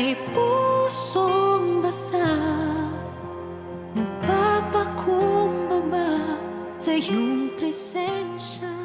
may pusong basa, nagpapakumbaba sa iyong presensya.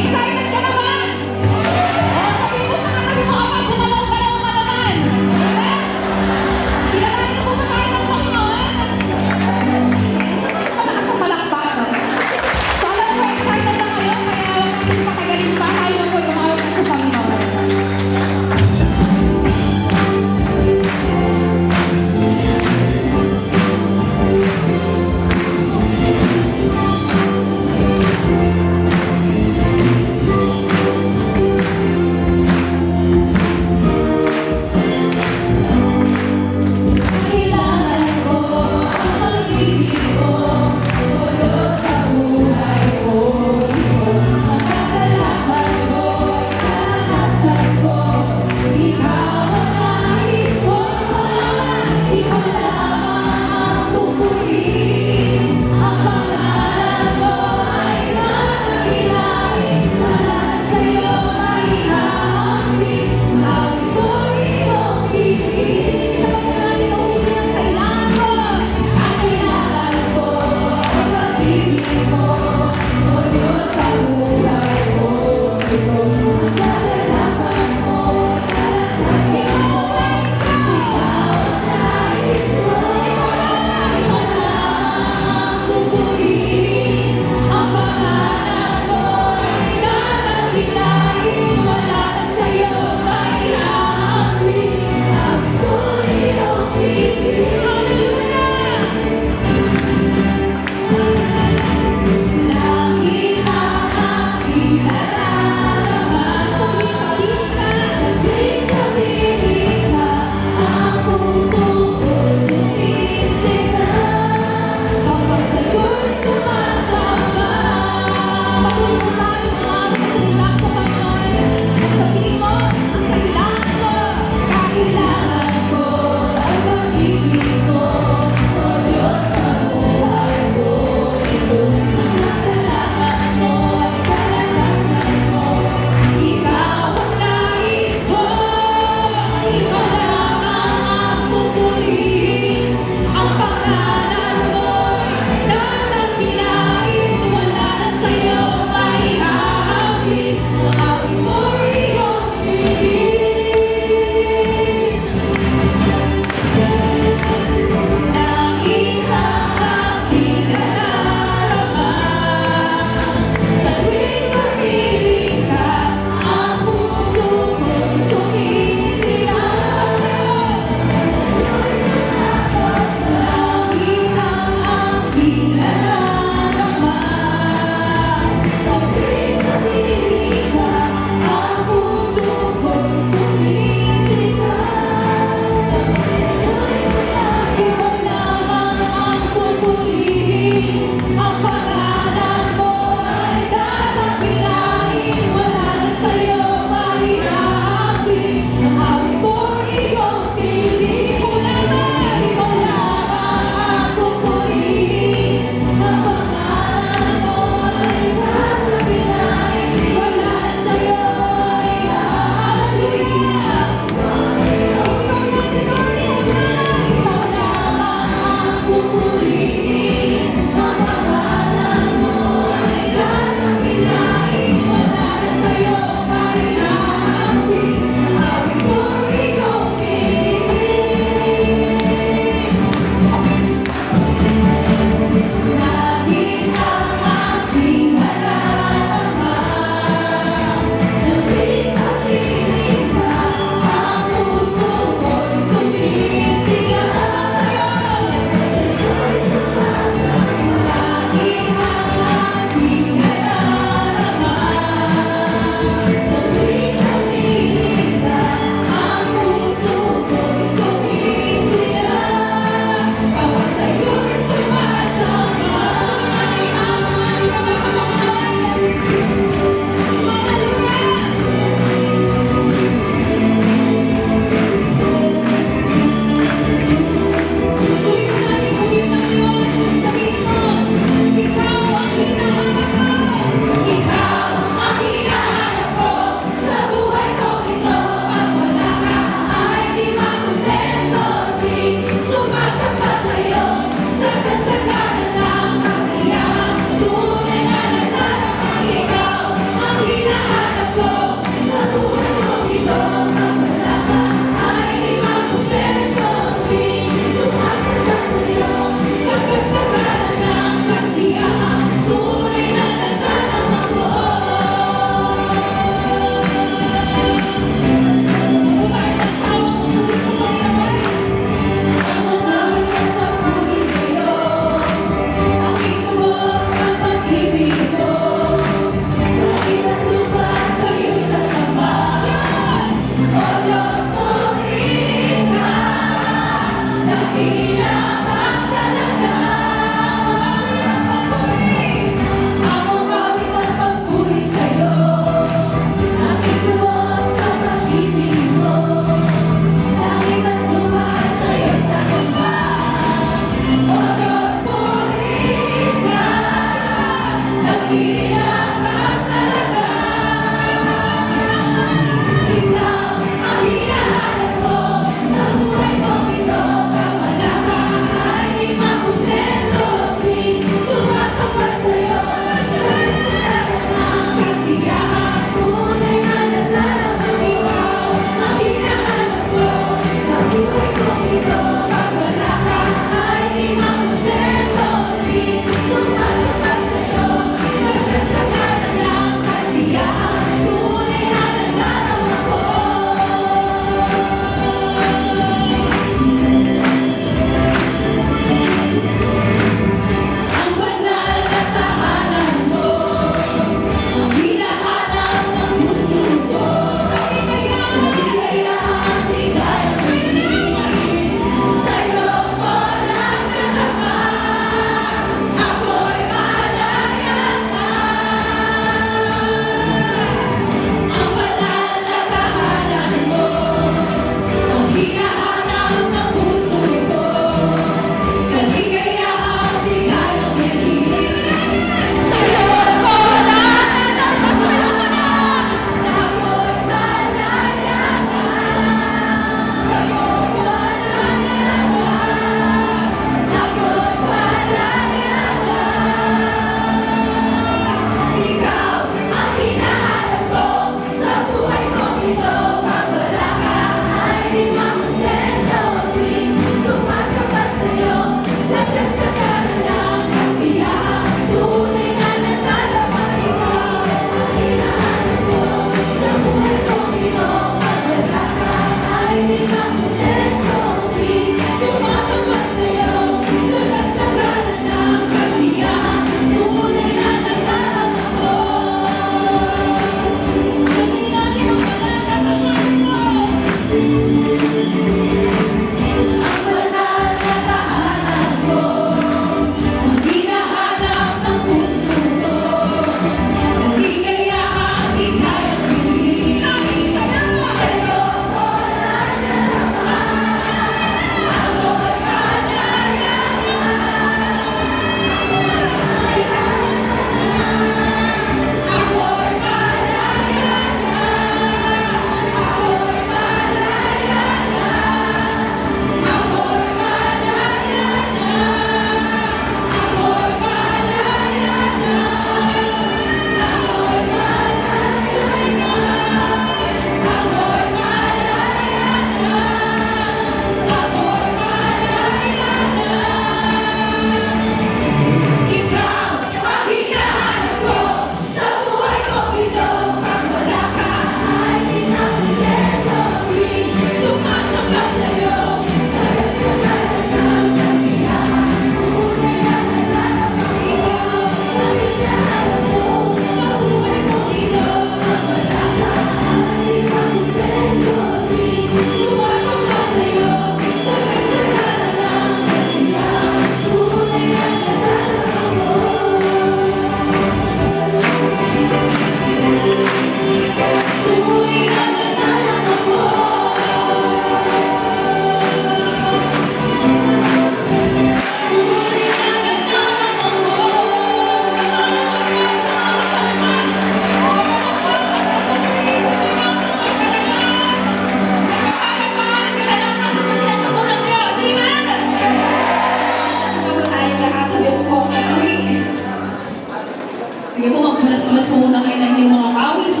Gusto mo na kayo ng inyong mga pawis.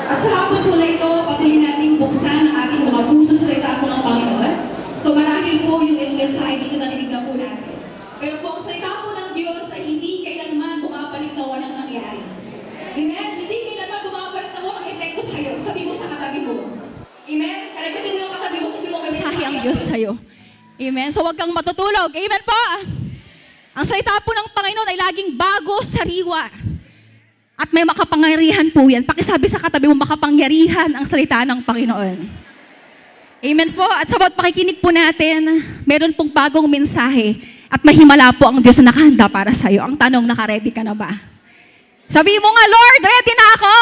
At sa hapon po na ito, patuloy nating buksan ang ating mga puso sa salita po ng Panginoon. So marahil po yung mensahe dito narinig na po natin. Pero po ang salita po ng Diyos ay hindi kailanman bumabalik na walang nangyari. Amen? Hindi kailanman bumabalik na walang epekto sa'yo. Sabi mo sa katabi mo. Amen? Kalabitin mo yung katabi mo, sabi mo may Mensahe ang Diyos sa'yo. Amen? So huwag kang matutulog. Amen po! Ang salita po ng Panginoon ay laging bago, sariwa. At may makapangyarihan po yan. Pakisabi sa katabi mo, makapangyarihan ang salita ng Panginoon. Amen po. At sa bawat pakikinig po natin, meron pong bagong mensahe. At mahimala po ang Diyos na nakahanda para sa iyo. Ang tanong, naka-ready ka na ba? Sabi mo nga, Lord, ready na ako.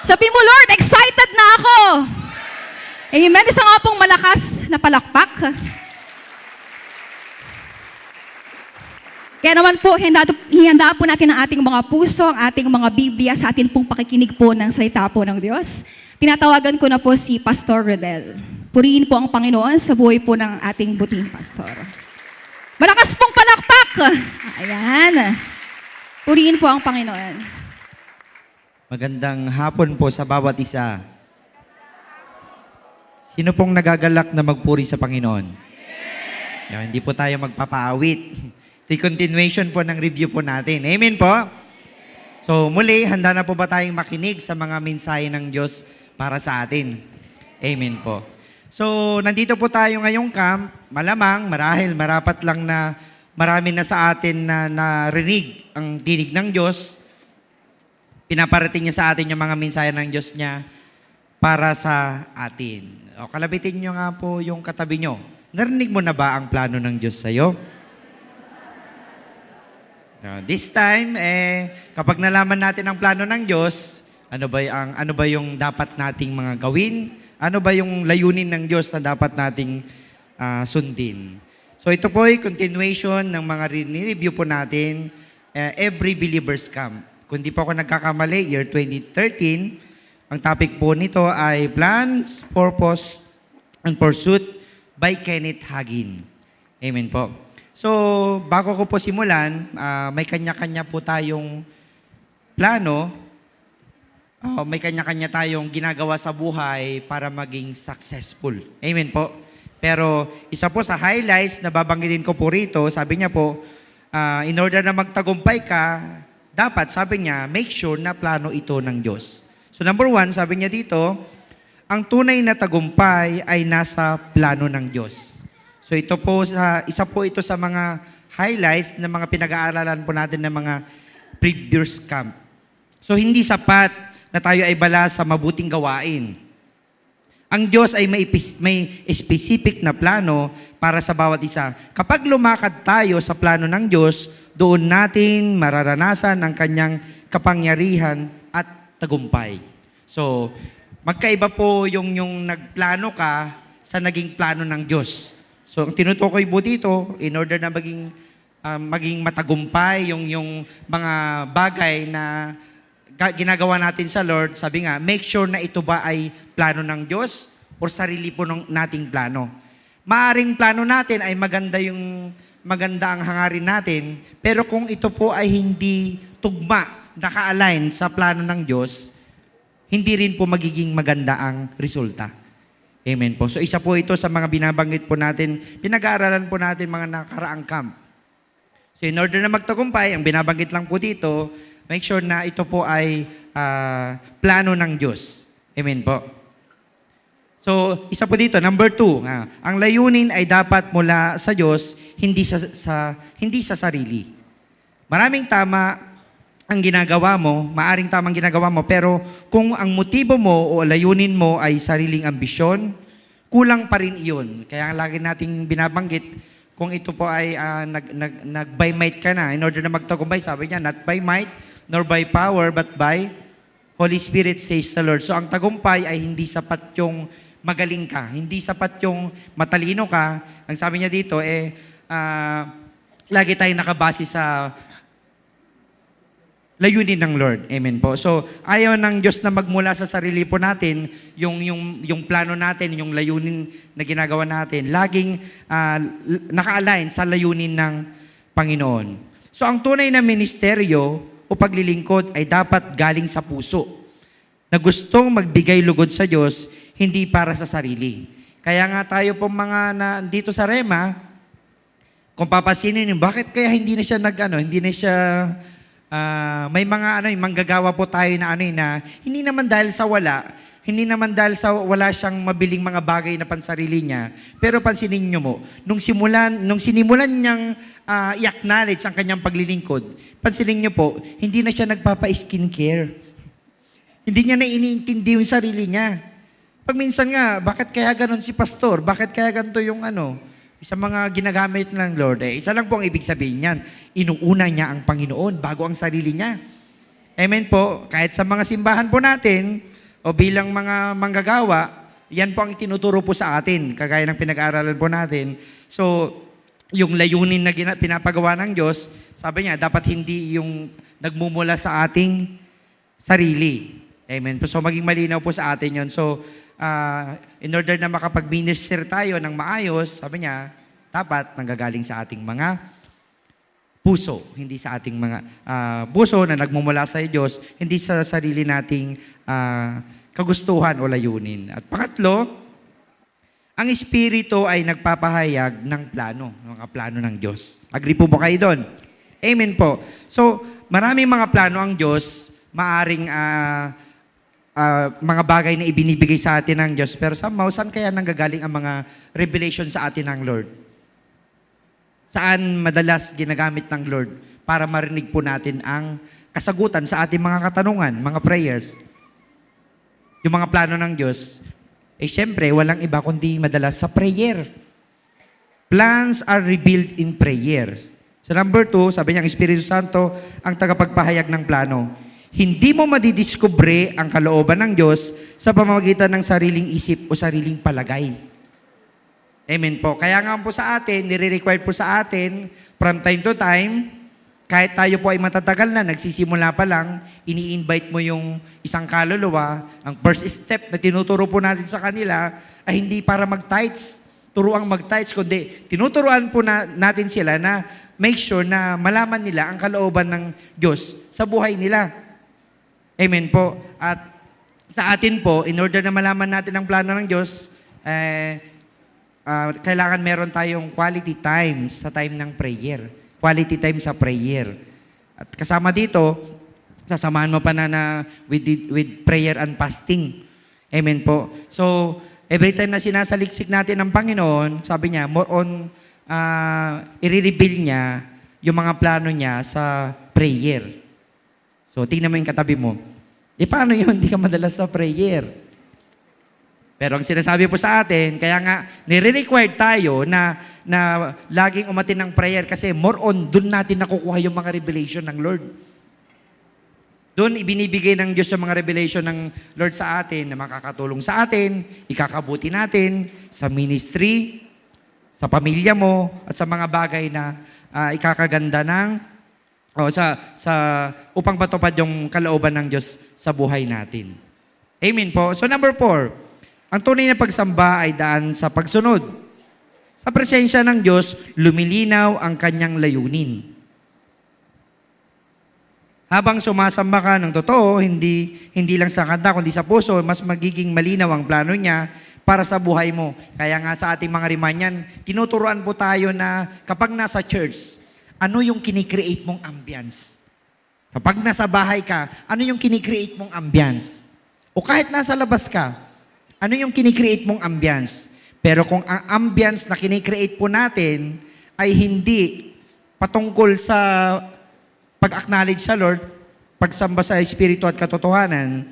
Sabi mo, Lord, excited na ako. Amen. Isa nga pong malakas na palakpak. Kaya naman po, hihanda po natin ang ating mga puso, ang ating mga Biblia sa atin pong pakikinig po ng salita po ng Diyos. Tinatawagan ko na po si Pastor Rodel. Purihin po ang Panginoon sa buhay po ng ating buting pastor. Malakas pong palakpak! Ayan. Purihin po ang Panginoon. Magandang hapon po sa bawat isa. Sino pong nagagalak na magpuri sa Panginoon? Hindi po tayo magpapaawit. Ito'y continuation po ng review po natin. Amen po? So muli, handa na po ba tayong makinig sa mga mensahe ng Diyos para sa atin? Amen po. So nandito po tayo ngayong camp. Malamang, marahil, marapat lang na marami na sa atin na narinig ang dinig ng Diyos. Pinaparating niya sa atin yung mga mensahe ng Diyos niya para sa atin. O, kalabitin niyo nga po yung katabi niyo. Narinig mo na ba ang plano ng Diyos sa'yo? This time, kapag nalaman natin ang plano ng Diyos, ano ba yung dapat nating mga gawin? Ano ba yung layunin ng Diyos na dapat nating sundin? So ito po ay continuation ng mga review po natin, Every Believer's Camp. Kung di po ako nagkakamali, year 2013, ang topic po nito ay Plans, Purpose, and Pursuit by Kenneth Hagin. Amen po. So, bago ko po simulan, may kanya-kanya po tayong plano, may kanya-kanya tayong ginagawa sa buhay para maging successful. Amen po. Pero isa po sa highlights na babanggitin ko po rito, sabi niya po, in order na magtagumpay ka, dapat, sabi niya, make sure na plano ito ng Diyos. So number 1, sabi niya dito, ang tunay na tagumpay ay nasa plano ng Diyos. So ito po isa po ito sa mga highlights ng mga pinag-aaralan po natin ng mga previous camp. So hindi sapat na tayo ay bala sa mabuting gawain. Ang Diyos ay may specific na plano para sa bawat isa. Kapag lumakad tayo sa plano ng Diyos, doon natin mararanasan ang kanyang kapangyarihan at tagumpay. So, magkaiba po yung nagplano ka sa naging plano ng Diyos. So, ang tinutukoy po dito, in order na maging matagumpay yung mga bagay na ginagawa natin sa Lord, sabi nga, make sure na ito ba ay plano ng Diyos o sarili po ng nating plano. Maaring plano natin ay maganda ang hangarin natin, pero kung ito po ay hindi tugma, naka-align sa plano ng Diyos, hindi rin po magiging maganda ang resulta. Amen po. So isa po ito sa mga binabanggit po natin, pinag-aaralan po natin mga nakaraang camp. So in order na magtagumpay, ang binabanggit lang po dito, make sure na ito po ay plano ng Diyos. Amen po. So, isa po dito, number 2, ang layunin ay dapat mula sa Diyos, hindi sa sarili. Maraming tama ang ginagawa mo, maaring tamang ginagawa mo, pero kung ang motibo mo o layunin mo ay sariling ambisyon, kulang pa rin iyon. Kaya lagi nating binabanggit, kung ito po ay nag-by might ka na, in order na magtagumpay, sabi niya, not by might, nor by power, but by Holy Spirit, says the Lord. So ang tagumpay ay hindi sapat yung magaling ka, hindi sapat yung matalino ka. Ang sabi niya dito, lagi tayong nakabase sa layunin ng Lord. Amen po. So, ayaw ng Diyos na magmula sa sarili po natin, yung plano natin, yung layunin na ginagawa natin, laging naka-align sa layunin Panginoon. So ang tunay na ministeryo o paglilingkod ay dapat galing sa puso na gustong magbigay lugod sa Diyos, hindi para sa sarili. Kaya nga tayo po mga dito sa Rema, kung papasinin niyo, bakit kaya hindi na siya hindi na siya, may mga manggagawa po tayo na na hindi naman dahil sa wala siyang mabiling mga bagay na pansarili niya. Pero pansinin niyo mo, nung sinimulan niyang i-acknowledge ang kanyang paglilingkod, pansinin niyo po, hindi na siya nagpapa-skincare. Hindi niya na iniintindi yung sarili niya. Pag minsan nga, bakit kaya ganon si pastor? Bakit kaya ganito yung sa mga ginagamit ng Lord? Isa lang po ang ibig sabihin niyan. Inuuna niya ang Panginoon bago ang sarili niya. Amen po. Kahit sa mga simbahan po natin, o bilang mga manggagawa, yan po ang tinuturo po sa atin, kagaya ng pinag-aaralan po natin. So, yung layunin na pinapagawa ng Diyos, sabi niya, dapat hindi yung nagmumula sa ating sarili. Amen. So, maging malinaw po sa atin yun. So, in order na makapag-minister tayo ng maayos, sabi niya, dapat nanggagaling sa ating mga puso, hindi sa ating mga puso na nagmumula sa Diyos, hindi sa sarili nating kagustuhan o layunin. At pangatlo, ang Espiritu ay nagpapahayag ng mga plano ng Diyos. Agree po ba kayo doon? Amen po. So, maraming mga plano ang Diyos, maaring mga bagay na ibinibigay sa atin ng Diyos, pero somehow, saan kaya nanggagaling ang mga revelation sa atin ng Lord? Saan madalas ginagamit ng Lord para marinig po natin ang kasagutan sa ating mga katanungan, mga prayers? Yung mga plano ng Diyos, syempre, walang iba kundi madalas sa prayer. Plans are revealed in prayer. So number 2, sabi niya, ang Espiritu Santo ang tagapagpahayag ng plano. Hindi mo madidiskubre ang kalooban ng Diyos sa pamamagitan ng sariling isip o sariling palagay. Amen po. Kaya nga po sa atin, nire-require po sa atin, from time to time, kahit tayo po ay matatagal na, nagsisimula pa lang, ini-invite mo yung isang kaluluwa, ang first step na tinuturo po natin sa kanila ay hindi para mag-tithes, turuang mag-tithes, kundi tinuturuan po natin sila na make sure na malaman nila ang kalooban ng Diyos sa buhay nila. Amen po. At sa atin po, in order na malaman natin ang plano ng Diyos, kailangan meron tayong quality time sa time ng prayer. Quality time sa prayer. At kasama dito, sasamahan mo pa with prayer and fasting. Amen po. So, every time na sinasaliksik natin ng Panginoon, sabi niya, more on, i-reveal niya yung mga plano niya sa prayer. So, tingnan mo yung katabi mo. Paano yun? Hindi ka madalas sa prayer. Pero ang sinasabi po sa atin, kaya nga, nire-require tayo na laging umatin ng prayer kasi more on, dun natin nakukuha yung mga revelation ng Lord. Doon ibinibigay ng Diyos yung mga revelation ng Lord sa atin na makakatulong sa atin, ikakabuti natin sa ministry, sa pamilya mo, at sa mga bagay na ikakaganda upang matupad yung kalooban ng Diyos sa buhay natin. Amen po. So number 4, ang tunay na pagsamba ay daan sa pagsunod. Sa presensya ng Diyos, lumilinaw ang kanyang layunin. Habang sumasamba ka ng totoo, hindi lang sa kanta, kundi sa puso, mas magiging malinaw ang plano niya para sa buhay mo. Kaya nga sa ating mga Rimanyan, tinuturuan po tayo na kapag nasa church, ano yung kinikreate mong ambience? Kapag nasa bahay ka, ano yung kinikreate mong ambience? O kahit nasa labas ka, ano yung kinikreate mong ambience? Pero kung ang ambience na kinikreate po natin ay hindi patungkol sa pag-acknowledge sa Lord, pagsamba sa Espiritu at katotohanan,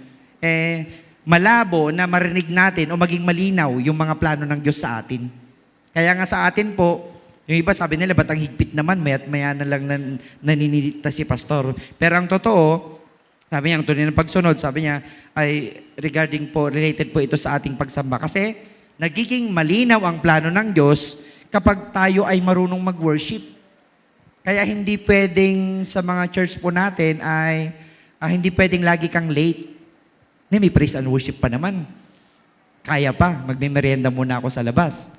malabo na marinig natin o maging malinaw yung mga plano ng Diyos sa atin. Kaya nga sa atin po, yung iba sabi nila, ba't ang higpit naman, maya't maya na lang naninilita si pastor. Pero ang totoo, sabi niya, ang tunay ng pagsunod, sabi niya, ay related po ito sa ating pagsamba. Kasi nagiging malinaw ang plano ng Diyos kapag tayo ay marunong mag-worship. Kaya hindi pwedeng sa mga church po natin ay hindi pwedeng lagi kang late. May praise and worship pa naman. Kaya pa, magme-merienda muna ako sa labas.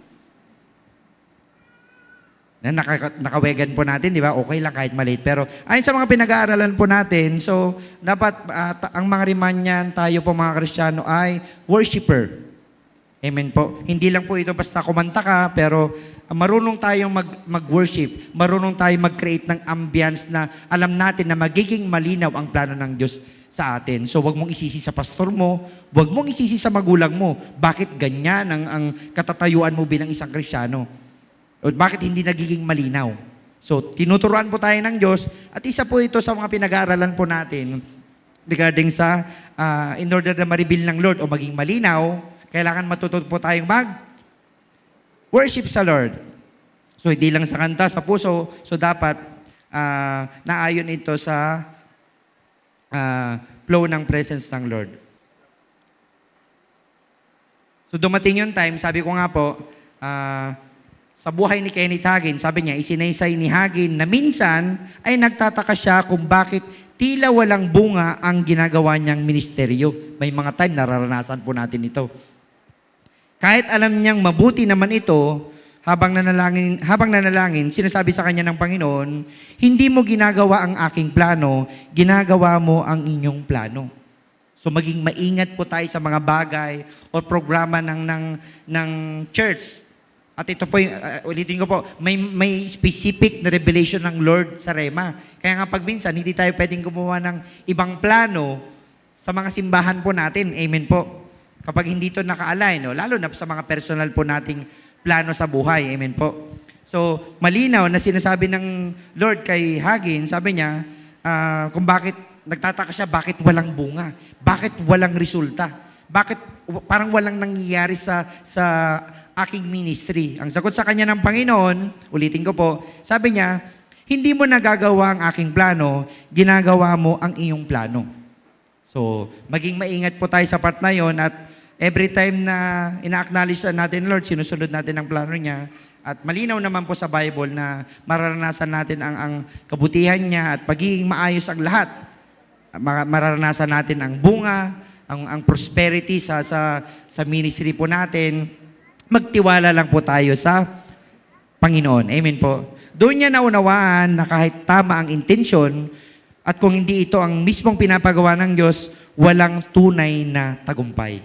na nakawegan po natin, di ba? Okay lang kahit maliit. Pero ayon sa mga pinag-aaralan po natin, so dapat ang mga Rimanyan, tayo po mga Kristiyano ay worshiper. Amen po. Hindi lang po ito basta kumanta ka, pero marunong tayong mag-worship, marunong tayong mag-create ng ambience na alam natin na magiging malinaw ang plano ng Diyos sa atin. So wag mong isisi sa pastor mo, wag mong isisi sa magulang mo. Bakit ganyan ang katatayuan mo bilang isang Kristiyano? O bakit hindi nagiging malinaw? So, tinuturuan po tayo ng Diyos at isa po ito sa mga pinag-aaralan po natin regarding sa in order na ma-reveal ng Lord o maging malinaw, kailangan matuto po tayong worship sa Lord. So, hindi lang sa kanta, sa puso. So, dapat naayon ito sa flow ng presence ng Lord. So, dumating yung time, sabi ko nga po, sa buhay ni Kenneth Hagin, sabi niya, isinaysay ni Hagin na minsan ay nagtataka siya kung bakit tila walang bunga ang ginagawa niyang ministeryo. May mga time nararanasan po natin ito. Kahit alam niyang mabuti naman ito, habang nanalangin, sinasabi sa kanya ng Panginoon, hindi mo ginagawa ang aking plano, ginagawa mo ang inyong plano. So maging maingat po tayo sa mga bagay o programa ng church. At ito po, ulitin ko po, may specific na revelation ng Lord sa Rema. Kaya nga pag minsan, hindi tayo pwedeng gumawa ng ibang plano sa mga simbahan po natin. Amen po. Kapag hindi ito naka-align, no? Lalo na sa mga personal po nating plano sa buhay. Amen po. So, malinaw na sinasabi ng Lord kay Hagin, sabi niya, kung bakit, nagtataka siya, bakit walang bunga? Bakit walang resulta? Bakit parang walang nangyayari sa aking ministry? Ang sagot sa kanya ng Panginoon, ulitin ko po, sabi niya, hindi mo nagagawa ang aking plano, ginagawa mo ang iyong plano. So, maging maingat po tayo sa part na yon at every time na ina-acknowledge natin, Lord, sinusunod natin ang plano niya. At malinaw naman po sa Bible na mararanasan natin ang kabutihan niya at pagiging maayos ang lahat. Mararanasan natin ang bunga, ang prosperity sa ministry po natin. Magtiwala lang po tayo sa Panginoon. Amen po. Doon niya naunawaan na kahit tama ang intensyon at kung hindi ito ang mismong pinapagawa ng Diyos, walang tunay na tagumpay.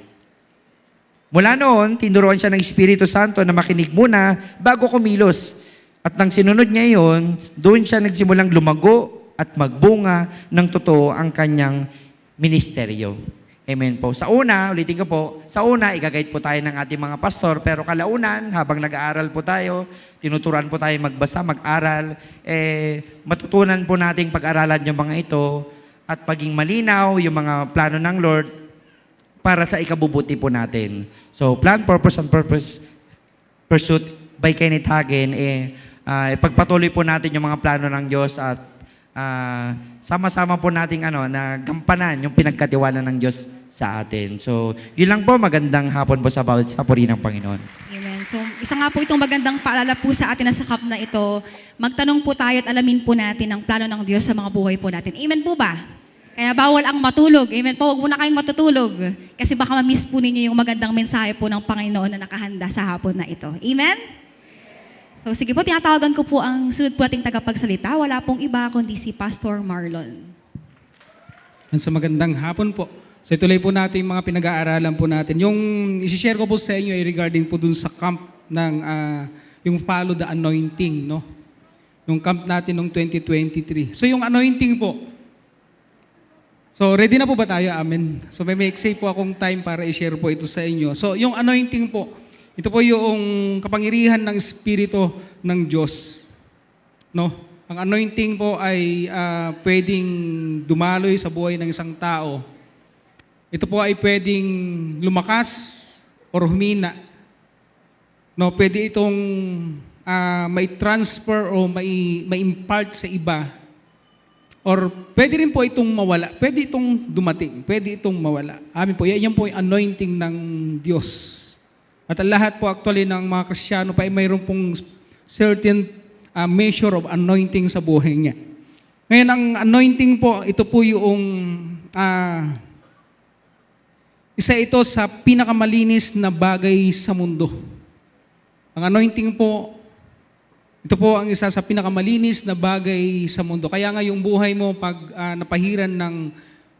Mula noon, tinuruan siya ng Espiritu Santo na makinig muna bago kumilos. At nang sinunod niya iyon, doon siya nagsimulang lumago at magbunga ng totoo ang kanyang ministeryo. Amen po. Sa una, ulitin ko po, sa una, igagayad po tayo ng ating mga pastor, pero kalaunan, habang nag-aaral po tayo, tinuturuan po tayo magbasa, mag-aral, matutunan po nating pag-aralan yung mga ito at maging malinaw yung mga plano ng Lord para sa ikabubuti po natin. So, plan, purpose, and pursuit by Kenneth Hagin, pagpatuloy po natin yung mga plano ng Diyos at sama-sama po nating na gampanan yung pinagkatiwala ng Diyos sa atin. So, yun lang po, magandang hapon po sa bawat sapuri ng Panginoon. Amen. So, isa nga po itong magandang paalala po sa atin na sakap na ito. Magtanong po tayo at alamin po natin ang plano ng Diyos sa mga buhay po natin. Amen po ba? Kaya bawal ang matulog. Amen po. Huwag muna kayong matutulog. Kasi baka ma-miss po ninyo yung magandang mensahe po ng Panginoon na nakahanda sa hapon na ito. Amen? So, sige po, tinatawagan ko po ang sunod po ating tagapagsalita. Wala pong iba kundi si Pastor Marlon. Sa magandang hapon po. So ituloy po natin yung mga pinag-aaralan po natin. Yung isi-share ko po sa inyo ay regarding po dun sa camp ng yung Follow the Anointing, no? Yung camp natin noong 2023. So yung anointing po. So ready na po ba tayo? Amen. So may make-say po akong time para i-share po ito sa inyo. So yung anointing po, ito po yung kapangyarihan ng Espiritu ng Diyos. No? Ang anointing po ay pwedeng dumaloy sa buhay ng isang tao. Ito po ay pwedeng lumakas or humina. No, pwede itong may transfer o may impart sa iba. Or pwede rin po itong mawala. Pwede itong dumating. Pwede itong mawala. Amin po, yan po yung anointing ng Diyos. At ang lahat po actually ng mga Kristiyano pa ay mayroon pong certain measure of anointing sa buhay niya. Ngayon, ang anointing po, ito po yung isa ito sa pinakamalinis na bagay sa mundo. Ang anointing po Ito po ang isa sa pinakamalinis na bagay sa mundo. Kaya nga yung buhay mo pag napahiran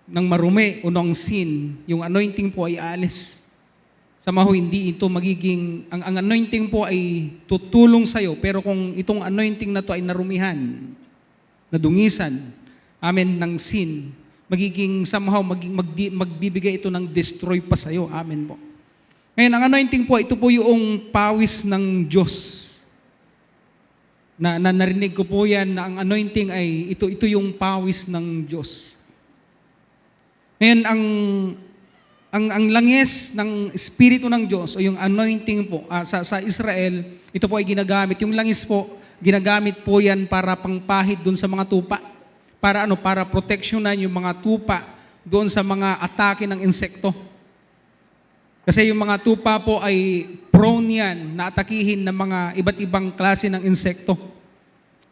ng marumi o ng sin, yung anointing po ay aalis. Samaho, hindi ito magiging, ang anointing po ay tutulong sa'yo, pero kung itong anointing na to ay narumihan, nadungisan, amen, ng sin, magiging somehow, magbibigay ito ng destroy pa sa'yo. Amen po. Ngayon, ang anointing po, ito po yung pawis ng Diyos. Na narinig ko po yan na ang anointing ay ito yung pawis ng Diyos. Ngayon, ang langis ng Espiritu ng Diyos o yung anointing po sa Israel, ito po ay ginagamit. Yung langis po, ginagamit po yan para pangpahid doon sa mga tupa. Para para proteksyonan yung mga tupa doon sa mga atake ng insekto. Kasi yung mga tupa po ay prone yan na atakihin ng mga iba't ibang klase ng insekto.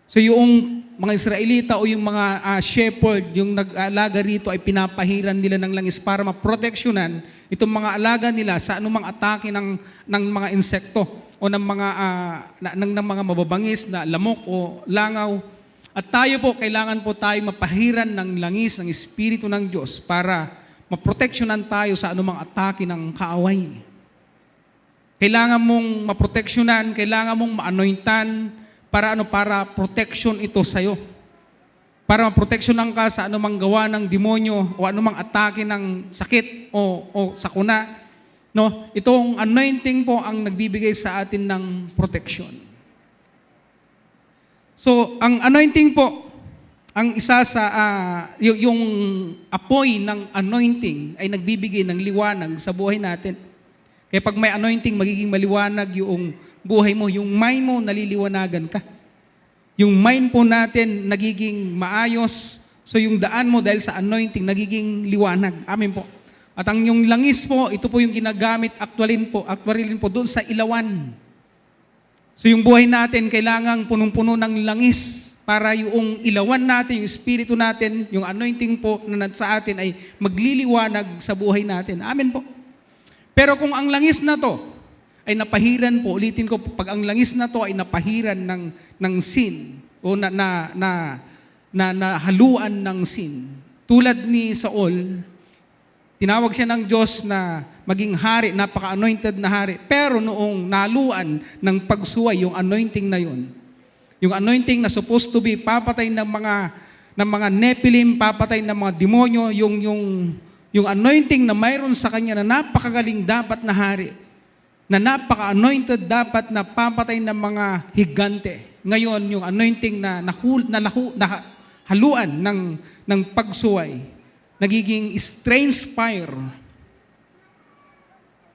So yung mga Israelita o yung mga shepherd, yung nag-aalaga rito ay pinapahiran nila ng langis para maproteksyonan itong mga alaga nila sa anumang atake ng mga insekto o ng mga mababangis na lamok o langaw. At tayo po, kailangan po tayo mapahiran ng langis ng Espiritu ng Diyos para maproteksyonan tayo sa anumang atake ng kaaway. Kailangan mong maproteksyonan, kailangan mong ma-anointan para protection ito sa'yo. Para maproteksyonan ka sa anumang gawa ng demonyo o anumang atake ng sakit o sakuna. No? Itong anointing po ang nagbibigay sa atin ng protection. So, ang anointing po, ang isa sa, yung apoy ng anointing ay nagbibigay ng liwanag sa buhay natin. Kaya pag may anointing, magiging maliwanag yung buhay mo, yung mind mo, naliliwanagan ka. Yung mind po natin, nagiging maayos. So yung daan mo dahil sa anointing, nagiging liwanag. Amen po. At ang yung langis po, ito po yung ginagamit, actualin po doon sa ilawan. So yung buhay natin, kailangang punong-puno ng langis para yung ilawan natin, yung espiritu natin, yung anointing po na sa atin ay magliliwanag sa buhay natin. Amen po. Pero kung ang langis na to ay napahiran po, ulitin ko, pag ang langis na to ay napahiran ng sin o na haluan ng sin, tulad ni Saul, tinawag siya ng Diyos na maging hari, napaka-anointed na hari. Pero noong naluan ng pagsuway, yung anointing na yun, yung anointing na supposed to be papatay ng mga Nephilim, papatay ng mga demonyo, yung anointing na mayroon sa kanya na napakagaling dapat na hari, na napaka-anointed dapat na papatay ng mga higante. Ngayon, yung anointing na haluan ng pagsuway, nagiging strange fire.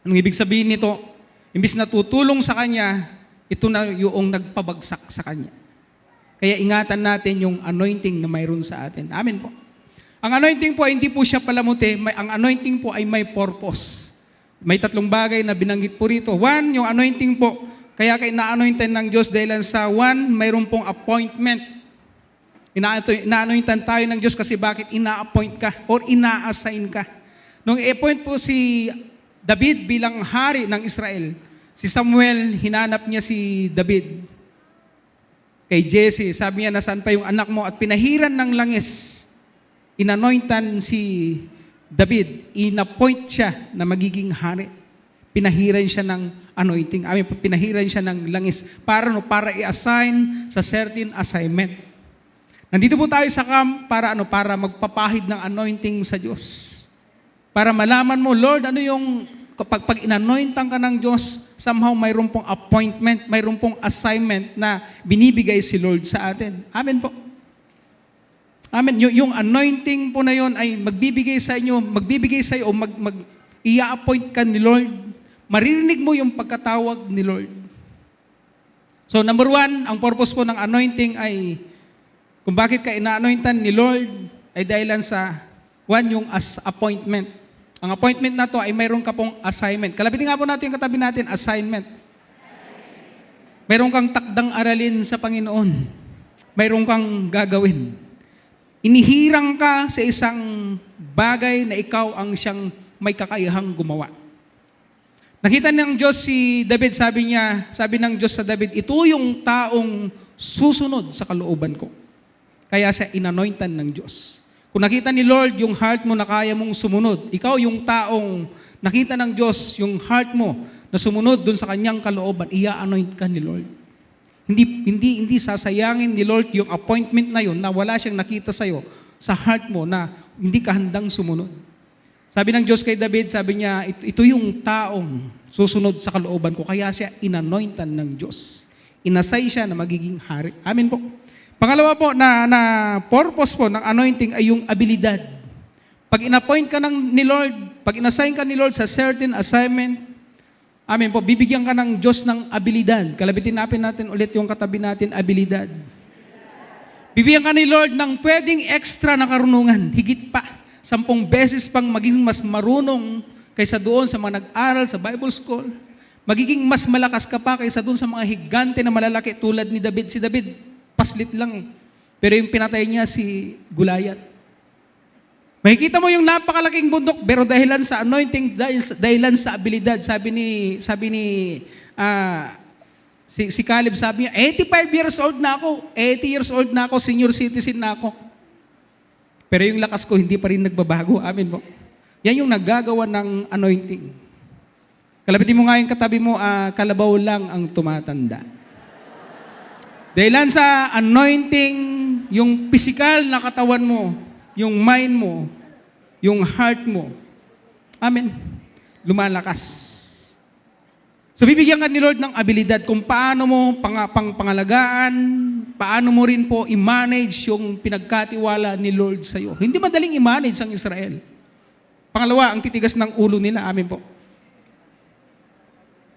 Anong ibig sabihin nito? Imbis na tutulong sa kanya, ito na yung nagpabagsak sa kanya. Kaya ingatan natin yung anointing na mayroon sa atin. Amen po. Ang anointing po, hindi po siya palamuti. Ang anointing po ay may purpose. May tatlong bagay na binanggit po rito. One, yung anointing po, kaya ina-anointan ng Diyos dahil sa one, mayroon pong appointment. Ina-anointan tayo ng Diyos kasi bakit ina-appoint ka or ina-assign ka. Nung i-appoint po si David bilang hari ng Israel, si Samuel, hinanap niya si David kay Jesse. Sabi niya, nasaan pa yung anak mo? At pinahiran ng langis. Inanointan si David. Inappoint siya na magiging hari. Pinahiran siya ng anointing. Pinahiran siya ng langis. Para i-assign sa certain assignment. Nandito po tayo sa camp para magpapahid ng anointing sa Diyos. Para malaman mo, Lord, ano yung pag inanointan ka ng Diyos, somehow mayroon pong appointment, mayroon pong assignment na binibigay si Lord sa atin. Amen po. Amen. Yung anointing po na yon ay magbibigay sa iyo o i-appoint ka ni Lord. Maririnig mo yung pagkatawag ni Lord. So number one, ang purpose po ng anointing ay kung bakit ka ina-anointan ni Lord ay dahilan sa one, yung appointment. Ang appointment na to ay mayroon ka pong assignment. Kalabitin nga po natin yung katabi natin, assignment. Mayroon kang takdang aralin sa Panginoon. Mayroon kang gagawin. Inihirang ka sa isang bagay na ikaw ang siyang may kakayahang gumawa. Nakita ng Diyos si David, sabi ng Diyos sa David, ito yung taong susunod sa kalooban ko. Kaya siya inanointan ng Diyos. Kung nakita ni Lord yung heart mo na kaya mong sumunod, ikaw yung taong nakita ng Diyos yung heart mo na sumunod dun sa kanyang kalooban, ia-anoint ka ni Lord. Hindi sasayangin ni Lord yung appointment na yun na wala siyang nakita sa'yo sa heart mo na hindi ka handang sumunod. Sabi ng Diyos kay David, sabi niya, ito yung taong susunod sa kalooban ko, kaya siya inanointan ng Diyos. Inasay siya na magiging hari. Amen po. Pangalawa po na purpose po ng anointing ay yung abilidad. Pag inappoint ka ni Lord, pag inassign ka ni Lord sa certain assignment, amen po, bibigyan ka ng Diyos ng abilidad. Kalabitin natin ulit yung katabi natin, abilidad. Bibigyan ka ni Lord ng pwedeng extra na karunungan, higit pa. 10 beses pang maging mas marunong kaysa doon sa mga nag-aral sa Bible School. Magiging mas malakas ka pa kaysa doon sa mga higante na malalaki tulad ni David. Si David, paslit lang eh. Pero yung pinatay niya si Goliath. Makikita mo yung napakalaking bundok, pero dahilan sa anointing, dahilan sa abilidad. Sabi ni Caleb, sabi niya, 85 years old na ako, 80 years old na ako, senior citizen na ako. Pero yung lakas ko hindi pa rin nagbabago. Amen po. Yan yung naggagawa ng anointing. Kalabitin mo nga yung katabi mo, kalabaw lang ang tumatanda. Dahilan sa anointing, yung physical na katawan mo, yung mind mo, yung heart mo, amen, lumalakas. So bibigyan ka ni Lord ng abilidad kung paano mo pangalagaan, paano mo rin po i-manage yung pinagkatiwala ni Lord sa iyo. Hindi madaling i-manage ang Israel. Pangalawa, ang titigas ng ulo nila, amen po.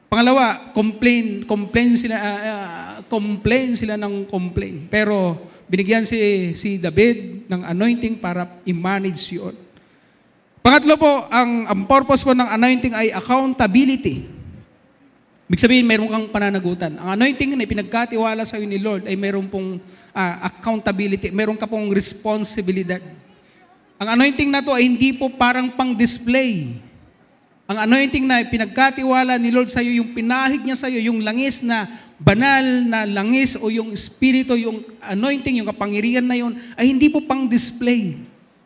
Pangalawa, complain sila ng complain. Pero binigyan si David ng anointing para i-manage yun. Pangatlo po, ang purpose po ng anointing ay accountability. Ibig sabihin, mayroon kang pananagutan. Ang anointing na pinagkatiwala sa iyo ni Lord ay mayroon pong accountability, mayroon ka pong responsibilidad. Ang anointing na to ay hindi po parang pang-display. Ang anointing na pinagkatiwala ni Lord sa iyo, yung pinahid niya sa iyo, yung langis na banal na langis o yung espiritu, yung anointing, yung kapangyarihan na yun, ay hindi po pang-display.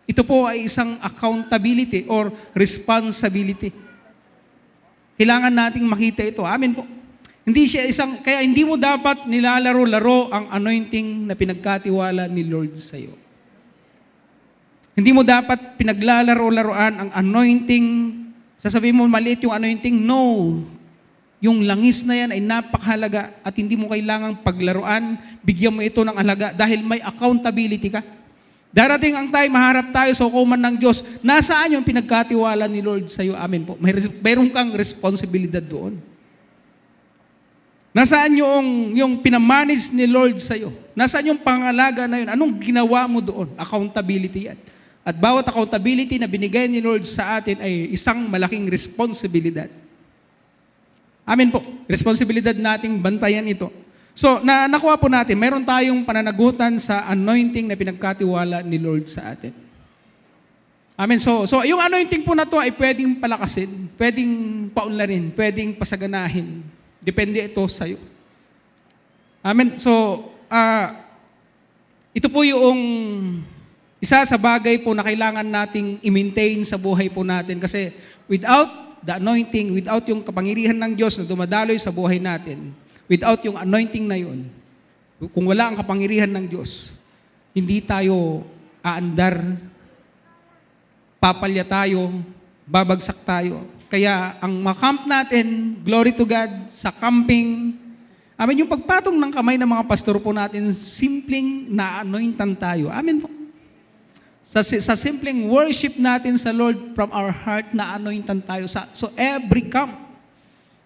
Ito po ay isang accountability or responsibility. Kailangan nating makita ito. Amen po. Kaya hindi mo dapat nilalaro-laro ang anointing na pinagkatiwala ni Lord sa iyo. Hindi mo dapat pinaglalaro-laroan ang anointing. Sasabihin mo, maliit yung anointing. No. Yung langis na yan ay napakahalaga at hindi mo kailangang paglaruan. Bigyan mo ito ng halaga dahil may accountability ka. Darating ang time, maharap tayo sa hukuman ng Diyos. Nasaan yung pinagkatiwala ni Lord sa iyo? Amen po. Mayroon kang responsibilidad doon. Nasaan yung pinamanage ni Lord sa iyo? Nasaan yung pangalaga na yun? Anong ginawa mo doon? Accountability yan. At bawat accountability na binigay ni Lord sa atin ay isang malaking responsibilidad. Amen po. Responsibilidad nating bantayan ito. So, nakuha po natin, meron tayong pananagutan sa anointing na pinagkatiwala ni Lord sa atin. Amen. So yung anointing po na to ay pwedeng palakasin, pwedeng paunlarin, pwedeng pasaganahin. Depende ito sa iyo. Amen. So, ito po yung isa sa bagay po na kailangan nating i-maintain sa buhay po natin kasi without the anointing, without yung kapangyarihan ng Diyos na dumadaloy sa buhay natin, without yung anointing na yun, kung wala ang kapangyarihan ng Diyos, hindi tayo aandar, papalya tayo, babagsak tayo. Kaya ang makamp natin, glory to God, sa camping, amen, yung pagpatong ng kamay ng mga pastor po natin, simpleng na-anointan tayo. Amen po. Sa simpleng worship natin sa Lord from our heart, na-anointan tayo. So every camp,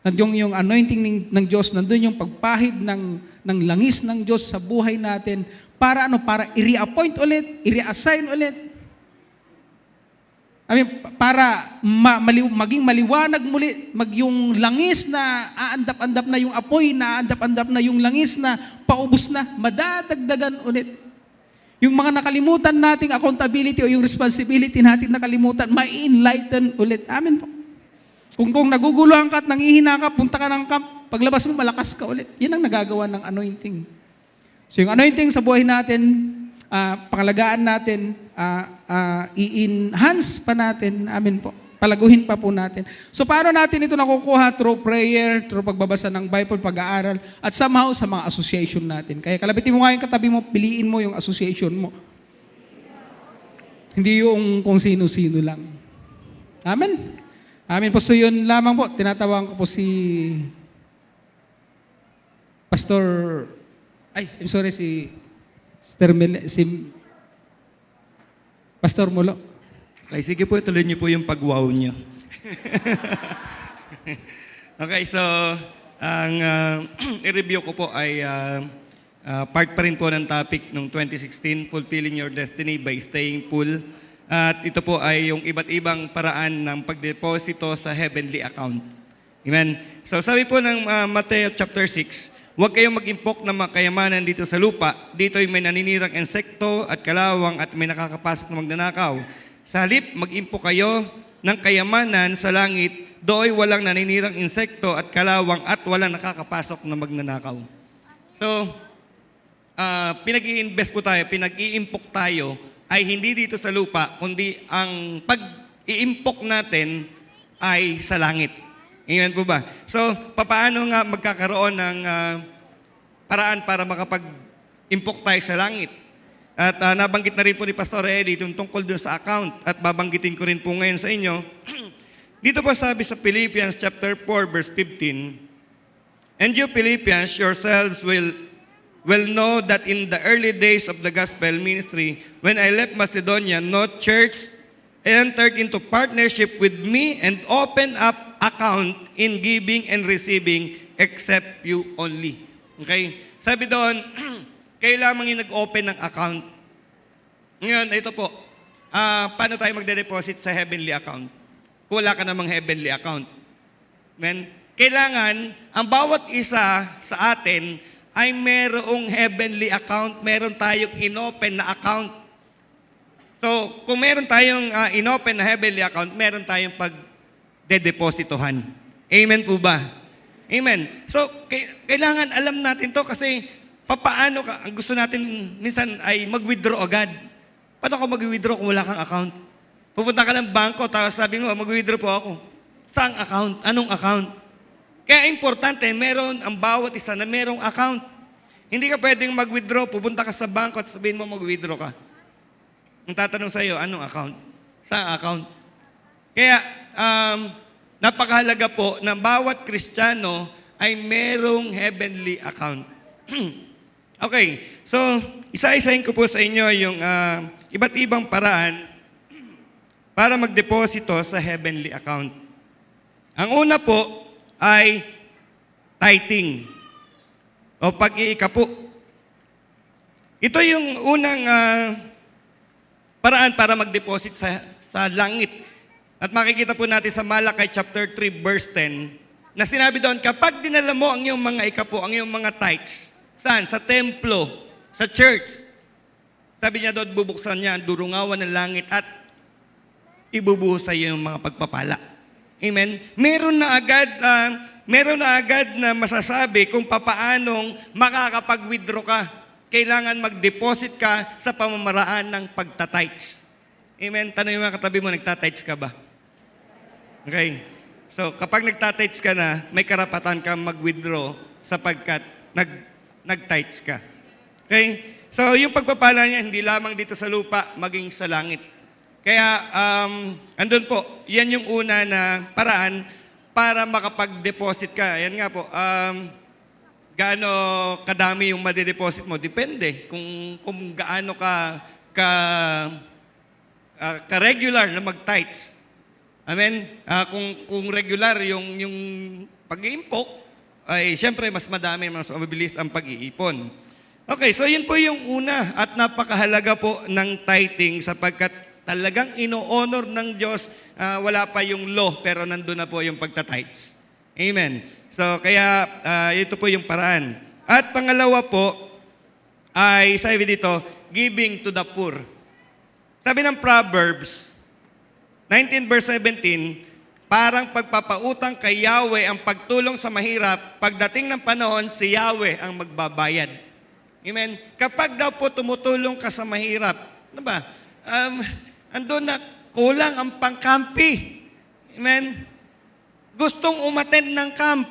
nandiyon yung anointing ng Diyos, nandiyon yung pagpahid ng langis ng Diyos sa buhay natin para i-reappoint ulit, i-reassign ulit. Para maging maliwanag muli, yung langis na aandap-andap na yung apoy, na aandap-andap na yung langis na paubos na, madadagdagan ulit. Yung mga nakalimutan nating accountability o yung responsibility natin nakalimutan, ma-enlighten ulit. Amen po. Kung naguguluhan ka at nangihina ka, punta ka ng camp, paglabas mo, malakas ka ulit. Yan ang nagagawa ng anointing. So yung anointing sa buhay natin, pangalagaan natin, i-enhance pa natin, amen po, palaguhin pa po natin. So paano natin ito nakukuha? Through prayer, through pagbabasa ng Bible, pag-aaral, at somehow sa mga association natin. Kaya kalabitin mo nga yung katabi mo, piliin mo yung association mo. Hindi yung kung sino-sino lang. Amen? Amen po. So yun lamang po, tinatawag ko po si Pastor, I'm sorry, si Pastor Mulo. Okay, sige po, tuloy niyo po yung pag-wow niyo. Okay, so, ang i-review ko po ay part pa rin po ng topic ng 2016, Fulfilling Your Destiny by Staying Full. At ito po ay yung iba't ibang paraan ng pagdeposito sa heavenly account. Amen? So, sabi po ng Mateo chapter 6, huwag kayong mag-impok ng mga kayamanan dito sa lupa. Dito ay may naninirang insekto at kalawang at may nakakapasok na magnanakaw. Sa halip, mag-impok kayo ng kayamanan sa langit. Do'y walang naninirang insekto at kalawang at walang nakakapasok na magnanakaw. So, pinag-i-invest po tayo, pinag-i-impok tayo ay hindi dito sa lupa, kundi ang pag-i-impok natin ay sa langit. Amen po ba? So, paano nga magkakaroon ng paraan para makapag-impok tayo sa langit? At nabanggit na rin po ni Pastor Eddie tungkol doon sa account at babanggitin ko rin po ngayon sa inyo. Dito po sabi sa Philippians chapter 4 verse 15, "And you Philippians yourselves will know that in the early days of the gospel ministry, when I left Macedonia, no church entered into partnership with me and opened up account in giving and receiving except you only." Okay? Sabi doon, kayo lamang yung nag-open ng account. Ngayon, ito po, paano tayo magde-deposit sa heavenly account? Kung wala ka namang heavenly account. Amen? Kailangan, ang bawat isa sa atin ay merong heavenly account, meron tayong inopen na account. So, kung meron tayong inopen na heavenly account, meron tayong pag-dedepositohan. Amen po ba? Amen. So, kailangan alam natin to kasi papaano ka, ang gusto natin minsan ay mag-withdraw agad. Paano ka mag-withdraw kung wala kang account? Pupunta ka ng bangko, tapos sabi mo, mag-withdraw po ako. Saang account? Anong account? Kaya importante, meron ang bawat isa na merong account. Hindi ka pwedeng mag-withdraw, pupunta ka sa bangko at sabihin mo mag-withdraw ka. Ang tatanong sa iyo, anong account? Saang account? Kaya, napakahalaga po na bawat Kristiyano ay merong heavenly account. Okay, so isa-isahin ko po sa inyo yung iba't ibang paraan para magdeposito sa heavenly account. Ang una po ay tithing o pag-iikapo. Ito yung unang paraan para mag-deposit sa langit. At makikita po natin sa Malakay chapter 3 verse 10 na sinabi doon, kapag dinala mo ang iyong mga ikapo, ang iyong mga tithes, saan? Sa templo, sa church. Sabi niya doon, bubuksan niya ang durungawan ng langit at ibubuhos sa iyo yung mga pagpapala. Amen? Meron na agad na masasabi kung papaanong makakapag-withdraw ka. Kailangan mag-deposit ka sa pamamaraan ng pagtatites. Amen? Tanong yung mga katabi mo, nagtatites ka ba? Okay. So, kapag nagtatites ka na, may karapatan kang mag-withdraw sapagkat nag-tites ka. Okay? So, yung pagpapala niya, hindi lamang dito sa lupa, maging sa langit. Kaya, andun po, yan yung una na paraan para makapag-deposit ka. Yan nga po, gaano kadami yung madideposit mo, depende kung gaano ka-regular na mag-tithes. Amen? Kung regular yung pag-iimpok, ay siyempre mas madami, mas mabilis ang pag-iipon. Okay, so yun po yung una at napakahalaga po ng tithing sapagkat talagang ino-honor ng Diyos, wala pa yung law pero nandun na po yung pagtatites. Amen. So kaya ito po yung paraan. At pangalawa po ay sabi dito, giving to the poor. Sabi ng Proverbs 19 verse 17, parang pagpapautang kay Yahweh ang pagtulong sa mahirap, pagdating ng panahon si Yahweh ang magbabayad. Amen? Kapag daw po tumutulong ka sa mahirap, ano ba? Andun na kulang ang pangkampi. Amen? Gustong umattend ng camp.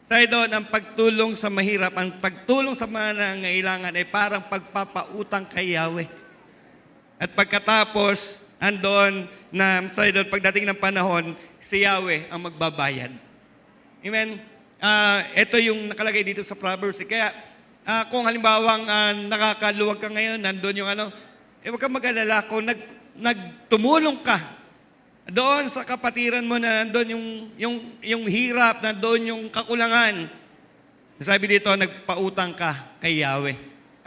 Sabi doon, ang pagtulong sa mahirap, ang pagtulong sa mga nangangailangan ay parang pagpapautang kay Yahweh. At pagkatapos, andon na, sabi doon, pagdating ng panahon, si Yahweh ang magbabayad. Amen? Ito yung nakalagay dito sa Proverbs. Kaya, kung halimbawang nakakaluwag ka ngayon, nandun yung huwag kang mag-alala. Kung nagtumulong ka, doon sa kapatiran mo na nandun yung hirap, nandun yung kakulangan. Sabi dito, nagpautang ka kay Yahweh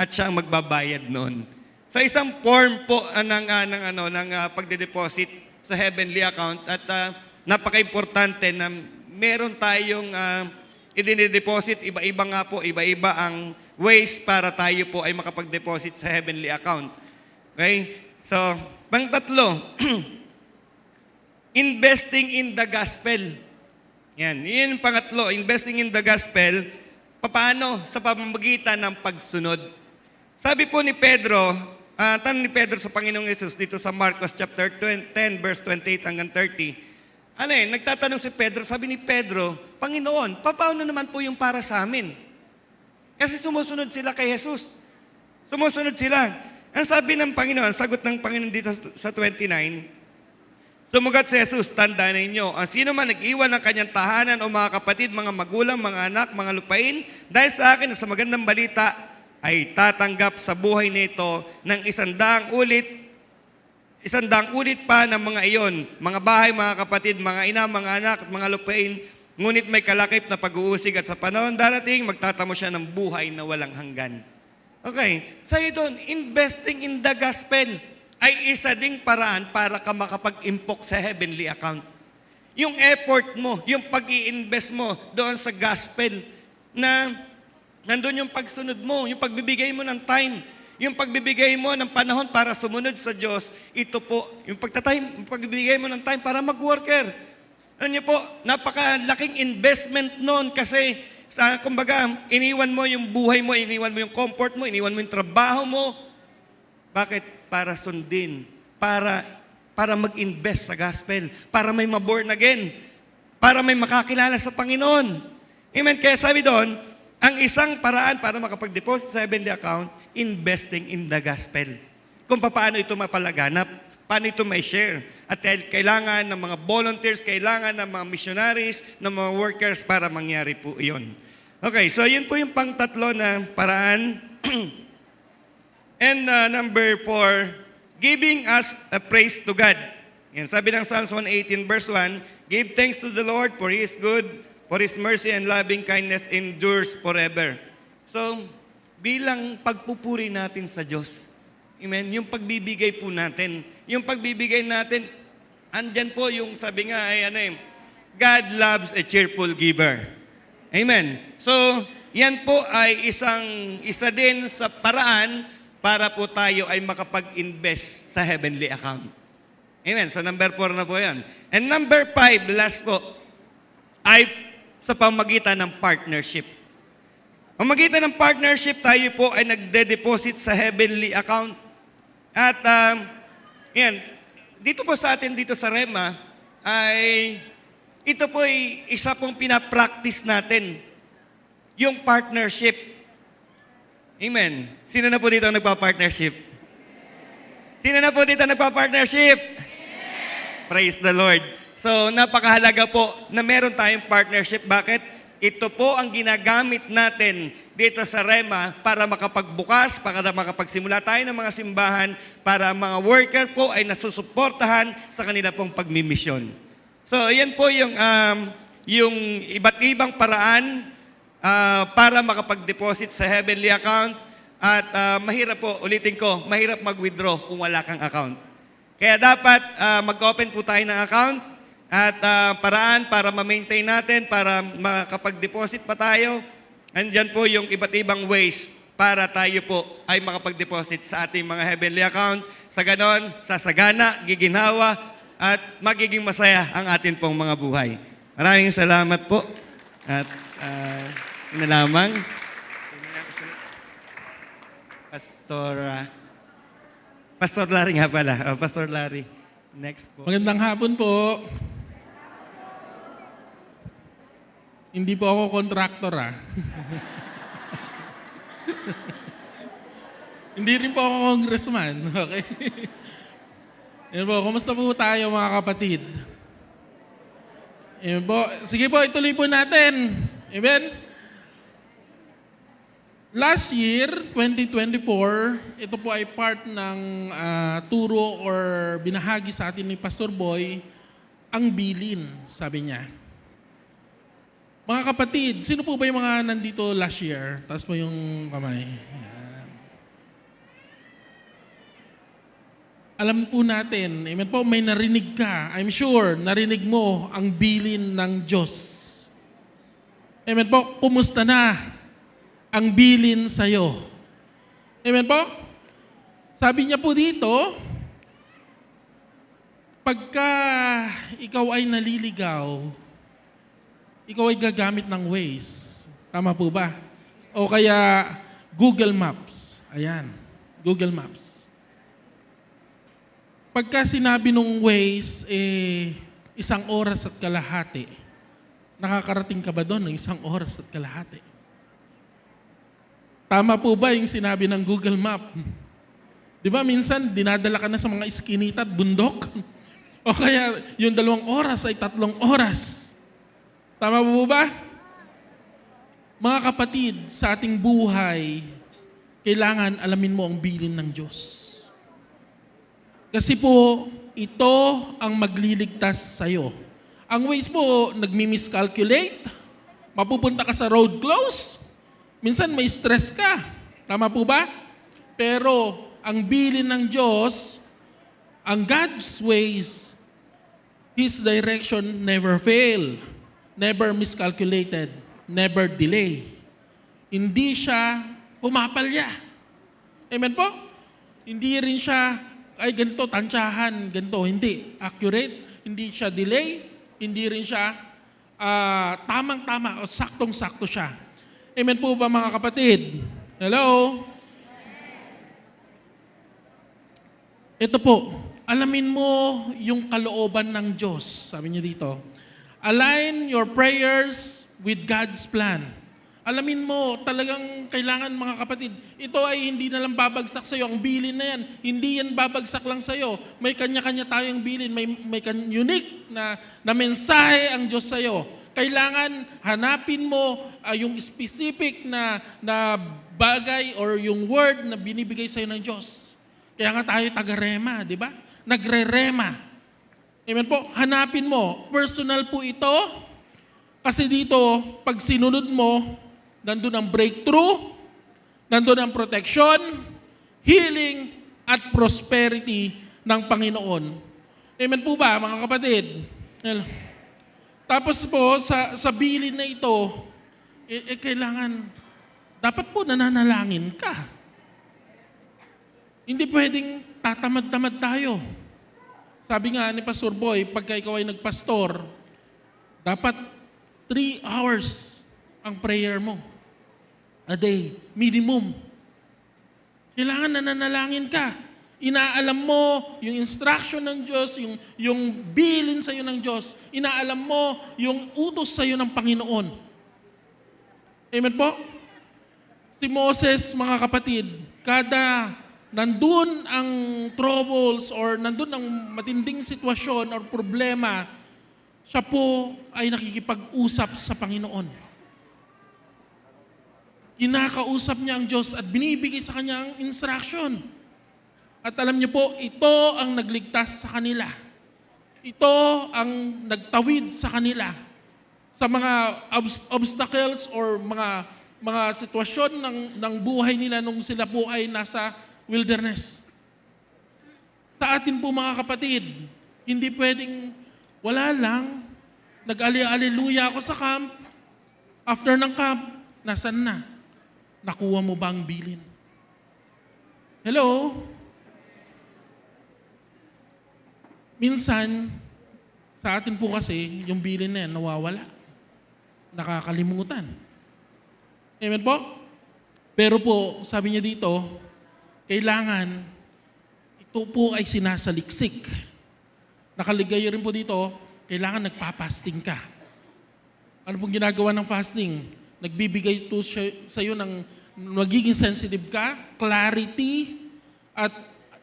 at siya ang magbabayad noon. Sa isang form po ng pagde-deposit sa heavenly account at napaka-importante na meron tayong i-deposit, iba-iba nga po, iba-iba ang ways para tayo po ay makapag-deposit sa heavenly account. Okay? So, pang-tatlo, investing in the gospel. Yan. Yun yung pangatlo, investing in the gospel. Paano? Sa pamamagitan ng pagsunod. Sabi po ni Pedro, tanong ni Pedro sa Panginoong Yesus dito sa Marcos chapter 10, verse 28 hanggang 30. Nagtatanong si Pedro, sabi ni Pedro, Panginoon, paano naman po yung para sa amin? Kasi sumusunod sila kay Jesus. Sumusunod sila. Ang sabi ng Panginoon, sagot ng Panginoon dito sa 29, sumugat si Jesus, tandaan ninyo, ang sino man nag-iwan ng kanyang tahanan o mga kapatid, mga magulang, mga anak, mga lupain, dahil sa akin sa magandang balita, ay tatanggap sa buhay nito ng 100 ulit pa ng mga iyon, mga bahay, mga kapatid, mga ina, mga anak, at mga lupain, ngunit may kalakip na pag-uusig at sa panahon darating, magtatamo siya ng buhay na walang hanggan. Okay, sa'yo doon, investing in the gospel ay isa ding paraan para ka makapag-impok sa heavenly account. Yung effort mo, yung pag-i-invest mo doon sa gospel na nandun yung pagsunod mo, yung pagbibigay mo ng time, yung pagbibigay mo ng panahon para sumunod sa Diyos, ito po, yung pagbibigay mo ng time para mag-worker. Ano niyo po, napakalaking investment noon kasi kumbaga, iniwan mo yung buhay mo, iniwan mo yung comfort mo, iniwan mo yung trabaho mo. Bakit? Para sundin, para mag-invest sa gospel, para may maborn again, para may makakilala sa Panginoon. Amen? Kaya sabi doon, ang isang paraan para makapag-deposit sa heavenly account, investing in the gospel. Kung paano ito mapalaganap, paano ito may share. At kailangan ng mga volunteers, kailangan ng mga missionaries, ng mga workers para mangyari po iyon. Okay, so yun po yung pang-tatlo na paraan. And number 4, giving us a praise to God. Yan, sabi ng Psalms 118 verse 1, give thanks to the Lord for He is good, for His mercy and loving kindness endures forever. So, bilang pagpupuri natin sa Diyos, amen, yung pagbibigay po natin, yung pagbibigay natin, andyan po yung sabi nga ay God loves a cheerful giver. Amen. So, yan po ay isa din sa paraan para po tayo ay makapag-invest sa heavenly account. Amen. So number 4 na po yan. And number 5, last po, ay sa pamagitan ng partnership. Pamagitan ng partnership, tayo po ay nagde-deposit sa heavenly account. At yan, dito po sa atin, dito sa Rema, ay ito po ay isa pong pinapractice natin, yung partnership. Amen. Sino na po dito ang nagpa-partnership? Sino na po dito ang nagpa-partnership? Praise the Lord. So, napakahalaga po na meron tayong partnership. Bakit? Ito po ang ginagamit natin dito sa Rema para makapagbukas, para makapagsimula tayo ng mga simbahan, para mga worker po ay nasusuportahan sa kanila pong pagmimisyon. So, yan po yung iba't ibang paraan para makapag-deposit sa heavenly account. At mahirap po, ulitin ko, mahirap mag-withdraw kung wala kang account. Kaya dapat mag-open po tayo ng account at paraan para ma-maintain natin, para makapag-deposit pa tayo. Andyan po yung iba't ibang ways para tayo po ay makapag-deposit sa ating mga heavenly account. Sa ganon, sasagana, giginhawa, at magiging masaya ang atin pong mga buhay. Maraming salamat po. At ina lamang. Pastor Larry nga pala. Pastor Larry. Next po. Magandang hapon po. Hindi po ako contractor Hindi rin po ako congressman. Okay? Yan po, kumusta po tayo mga kapatid? Yan po. Sige po, ituloy po natin. Amen? Last year, 2024, ito po ay part ng turo or binahagi sa atin ni Pastor Boy, ang bilin, sabi niya. Mga kapatid, sino po ba yung mga nandito last year? Taas po yung kamay. Yan. Alam po natin, amen po, may narinig ka. I'm sure, narinig mo ang bilin ng Diyos. Amen po, kumusta na ang bilin sa'yo? Amen po? Sabi niya po dito, pagka ikaw ay naliligaw, ikaw ay gagamit ng Waze. Tama po ba? O kaya Google Maps. Ayan, Google Maps. Pagka sinabi nung Waze, 1 oras at kalahati, nakakarating ka ba doon ng 1 oras at kalahati? Tama po ba yung sinabi ng Google Map? Di ba minsan dinadala ka na sa mga iskinita at bundok? O kaya yung 2 oras ay 3 oras. Tama po ba? Mga kapatid, sa ating buhay, kailangan alamin mo ang bilin ng Diyos. Kasi po, ito ang magliligtas sa'yo. Ang Waze po, nagmi-miscalculate, mapupunta ka sa road close, minsan may stress ka. Tama po ba? Pero ang bilin ng Diyos, ang God's ways, His direction never fail, never miscalculated, never delay. Hindi siya pumapalya. Amen po? Hindi rin siya, ay ganito, tansyahan, ganito. Hindi. Accurate, hindi siya delay, hindi rin siya tamang-tama o saktong-sakto siya. Amen po ba mga kapatid? Hello? Ito po, alamin mo yung kalooban ng Diyos. Sabi niya dito, align your prayers with God's plan. Alamin mo, talagang kailangan mga kapatid, ito ay hindi na lang babagsak sa'yo. Ang bilin na yan, hindi yan babagsak lang sa'yo. May kanya-kanya tayong bilin, may unique na mensahe ang Diyos sa'yo. Kailangan hanapin mo yung specific na bagay or yung word na binibigay sa'yo ng Diyos. Kaya nga tayo taga-rema, di ba? Nagre-rema. Amen po? Hanapin mo. Personal po ito. Kasi dito, pag sinunod mo, nandun ang breakthrough, nandun ang protection, healing, at prosperity ng Panginoon. Amen po ba, mga kapatid? Tapos po, sa bilin na ito, kailangan, dapat po nananalangin ka. Hindi pwedeng tatamad-tamad tayo. Sabi nga ni Pastor Boy, pagka ikaw ay nagpastor, dapat 3 hours ang prayer mo a day, minimum. Kailangan nananalangin ka. Inaalam mo yung instruction ng Diyos, yung bilin sa'yo ng Diyos. Inaalam mo yung utos sa'yo ng Panginoon. Amen po? Si Moses, mga kapatid, kada nandun ang troubles or nandun ang matinding sitwasyon or problema, siya po ay nakikipag-usap sa Panginoon. Kinakausap niya ang Diyos at binibigay sa kanya ang instruction. At alam niyo po, ito ang nagligtas sa kanila. Ito ang nagtawid sa kanila sa mga obstacles or mga sitwasyon ng buhay nila nung sila po ay nasa wilderness. Sa atin po mga kapatid, hindi pwedeng wala lang, nag-ali-aleluya ako sa camp, after ng camp, nasan na? Nakuha mo ba ang bilin? Hello? Minsan, sa atin po kasi, yung bilin na yan, nawawala. Nakakalimutan. Amen po? Pero po, sabi niya dito, kailangan ito po ay sinasaliksik. Nakaligay rin po dito, kailangan nagpapasting ka. Ano pong ginagawa ng fasting? Nagbibigay ito sa iyo ng magiging sensitive ka, clarity, at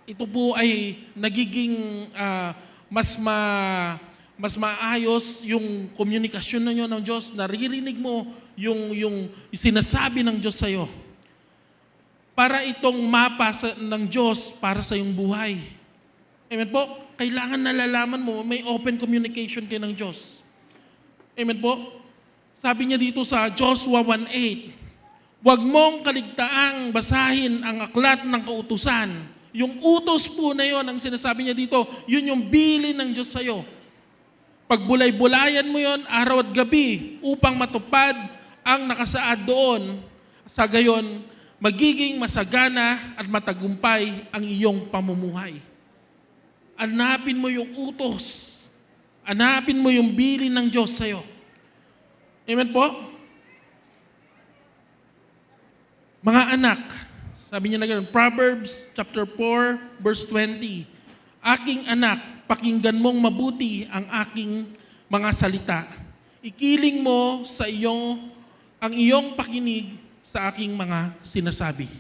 ito po ay nagiging mas maayos yung komunikasyon ninyo ng Diyos. Naririnig mo yung sinasabi ng Diyos sa iyo. Para itong mapa ng Diyos para sa iyong buhay. Amen po? Kailangan nalalaman mo, may open communication kayo ng Diyos. Amen po? Sabi niya dito sa Joshua 1:8, huwag mong kaligtaang basahin ang aklat ng kautusan. Yung utos po na yon, ang sinasabi niya dito, yun yung bilin ng Diyos sa iyo. Pagbulay-bulayan mo yon araw at gabi upang matupad ang nakasaad doon. Sa gayon, magiging masagana at matagumpay ang iyong pamumuhay. Hanapin mo yung utos. Hanapin mo yung bilin ng Diyos sa iyo. Amen po? Mga anak, sabi niya na ganoon, Proverbs chapter 4, verse 20, aking anak, pakinggan mong mabuti ang aking mga salita. Ikiling mo sa ang iyong pakinig sa aking mga sinasabi.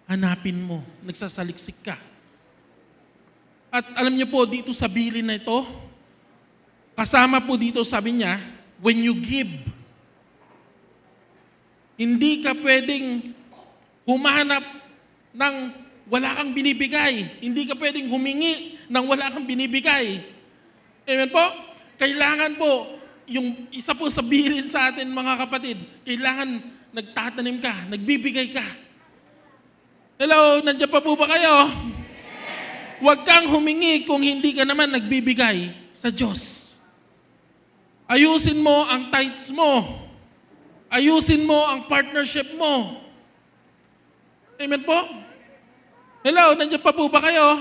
Hanapin mo, nagsasaliksik ka. At alam niyo po, dito sa bilin na ito, kasama po dito, sabi niya, when you give, hindi ka pwedeng humanap ng wala kang binibigay. Hindi ka pwedeng humingi ng wala kang binibigay. Amen po? Kailangan po, yung isa po sa bilin sa atin mga kapatid, kailangan nagtatanim ka, nagbibigay ka. Hello, nandiyan pa po ba kayo? Huwag kang humingi kung hindi ka naman nagbibigay sa Diyos. Ayusin mo ang tithes mo. Ayusin mo ang partnership mo. Amen po? Hello, nandiyan pa po ba kayo?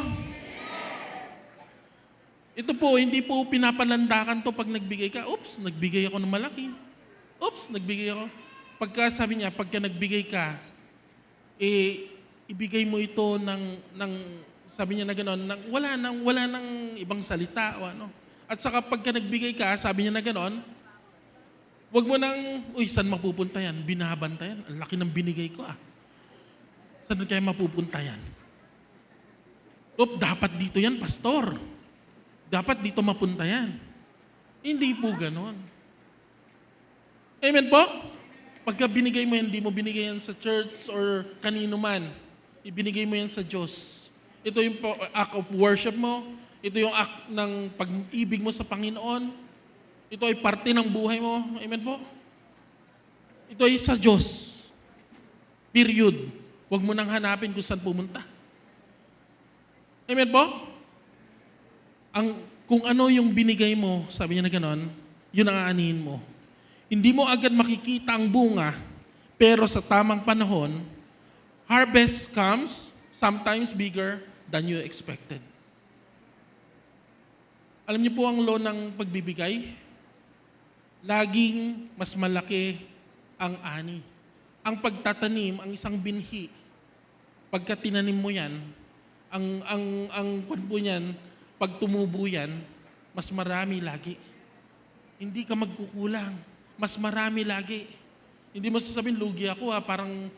Ito po, hindi po pinapalandakan to pag nagbigay ka. Oops, nagbigay ako ng malaki. Oops, nagbigay ako. Pagka sabi niya, pagka nagbigay ka, ibigay mo ito ng sabi niya na gano'n, wala nang ibang salita o ano. At saka pagka nagbigay ka, sabi niya na gano'n, wag mo nang, saan mapupunta yan? Binabantayan. Ang laki ng binigay ko Saan kaya mapupunta yan? Dapat dito yan, pastor. Dapat dito mapunta yan. Hindi po ganon. Amen po? Pagka binigay mo yan, hindi mo binigay yan sa church or kanino man. Ibinigay mo yan sa Diyos. Ito yung act of worship mo. Ito yung act ng pag-ibig mo sa Panginoon. Ito ay parte ng buhay mo. Amen po? Ito ay sa Diyos. Period. Huwag mo nang hanapin kung saan pumunta. Amen po? Kung ano yung binigay mo, sabi niya na gano'n, yun ang aanihin mo. Hindi mo agad makikita ang bunga, pero sa tamang panahon, harvest comes sometimes bigger than you expected. Alam niyo po ang law ng pagbibigay? Laging mas malaki ang ani. Ang pagtatanim, ang isang binhi, pagka tinanim mo yan, ang po niyan, pag tumubo yan, mas marami lagi. Hindi ka magkukulang. Mas marami lagi. Hindi mo sasabihin, lugi ako parang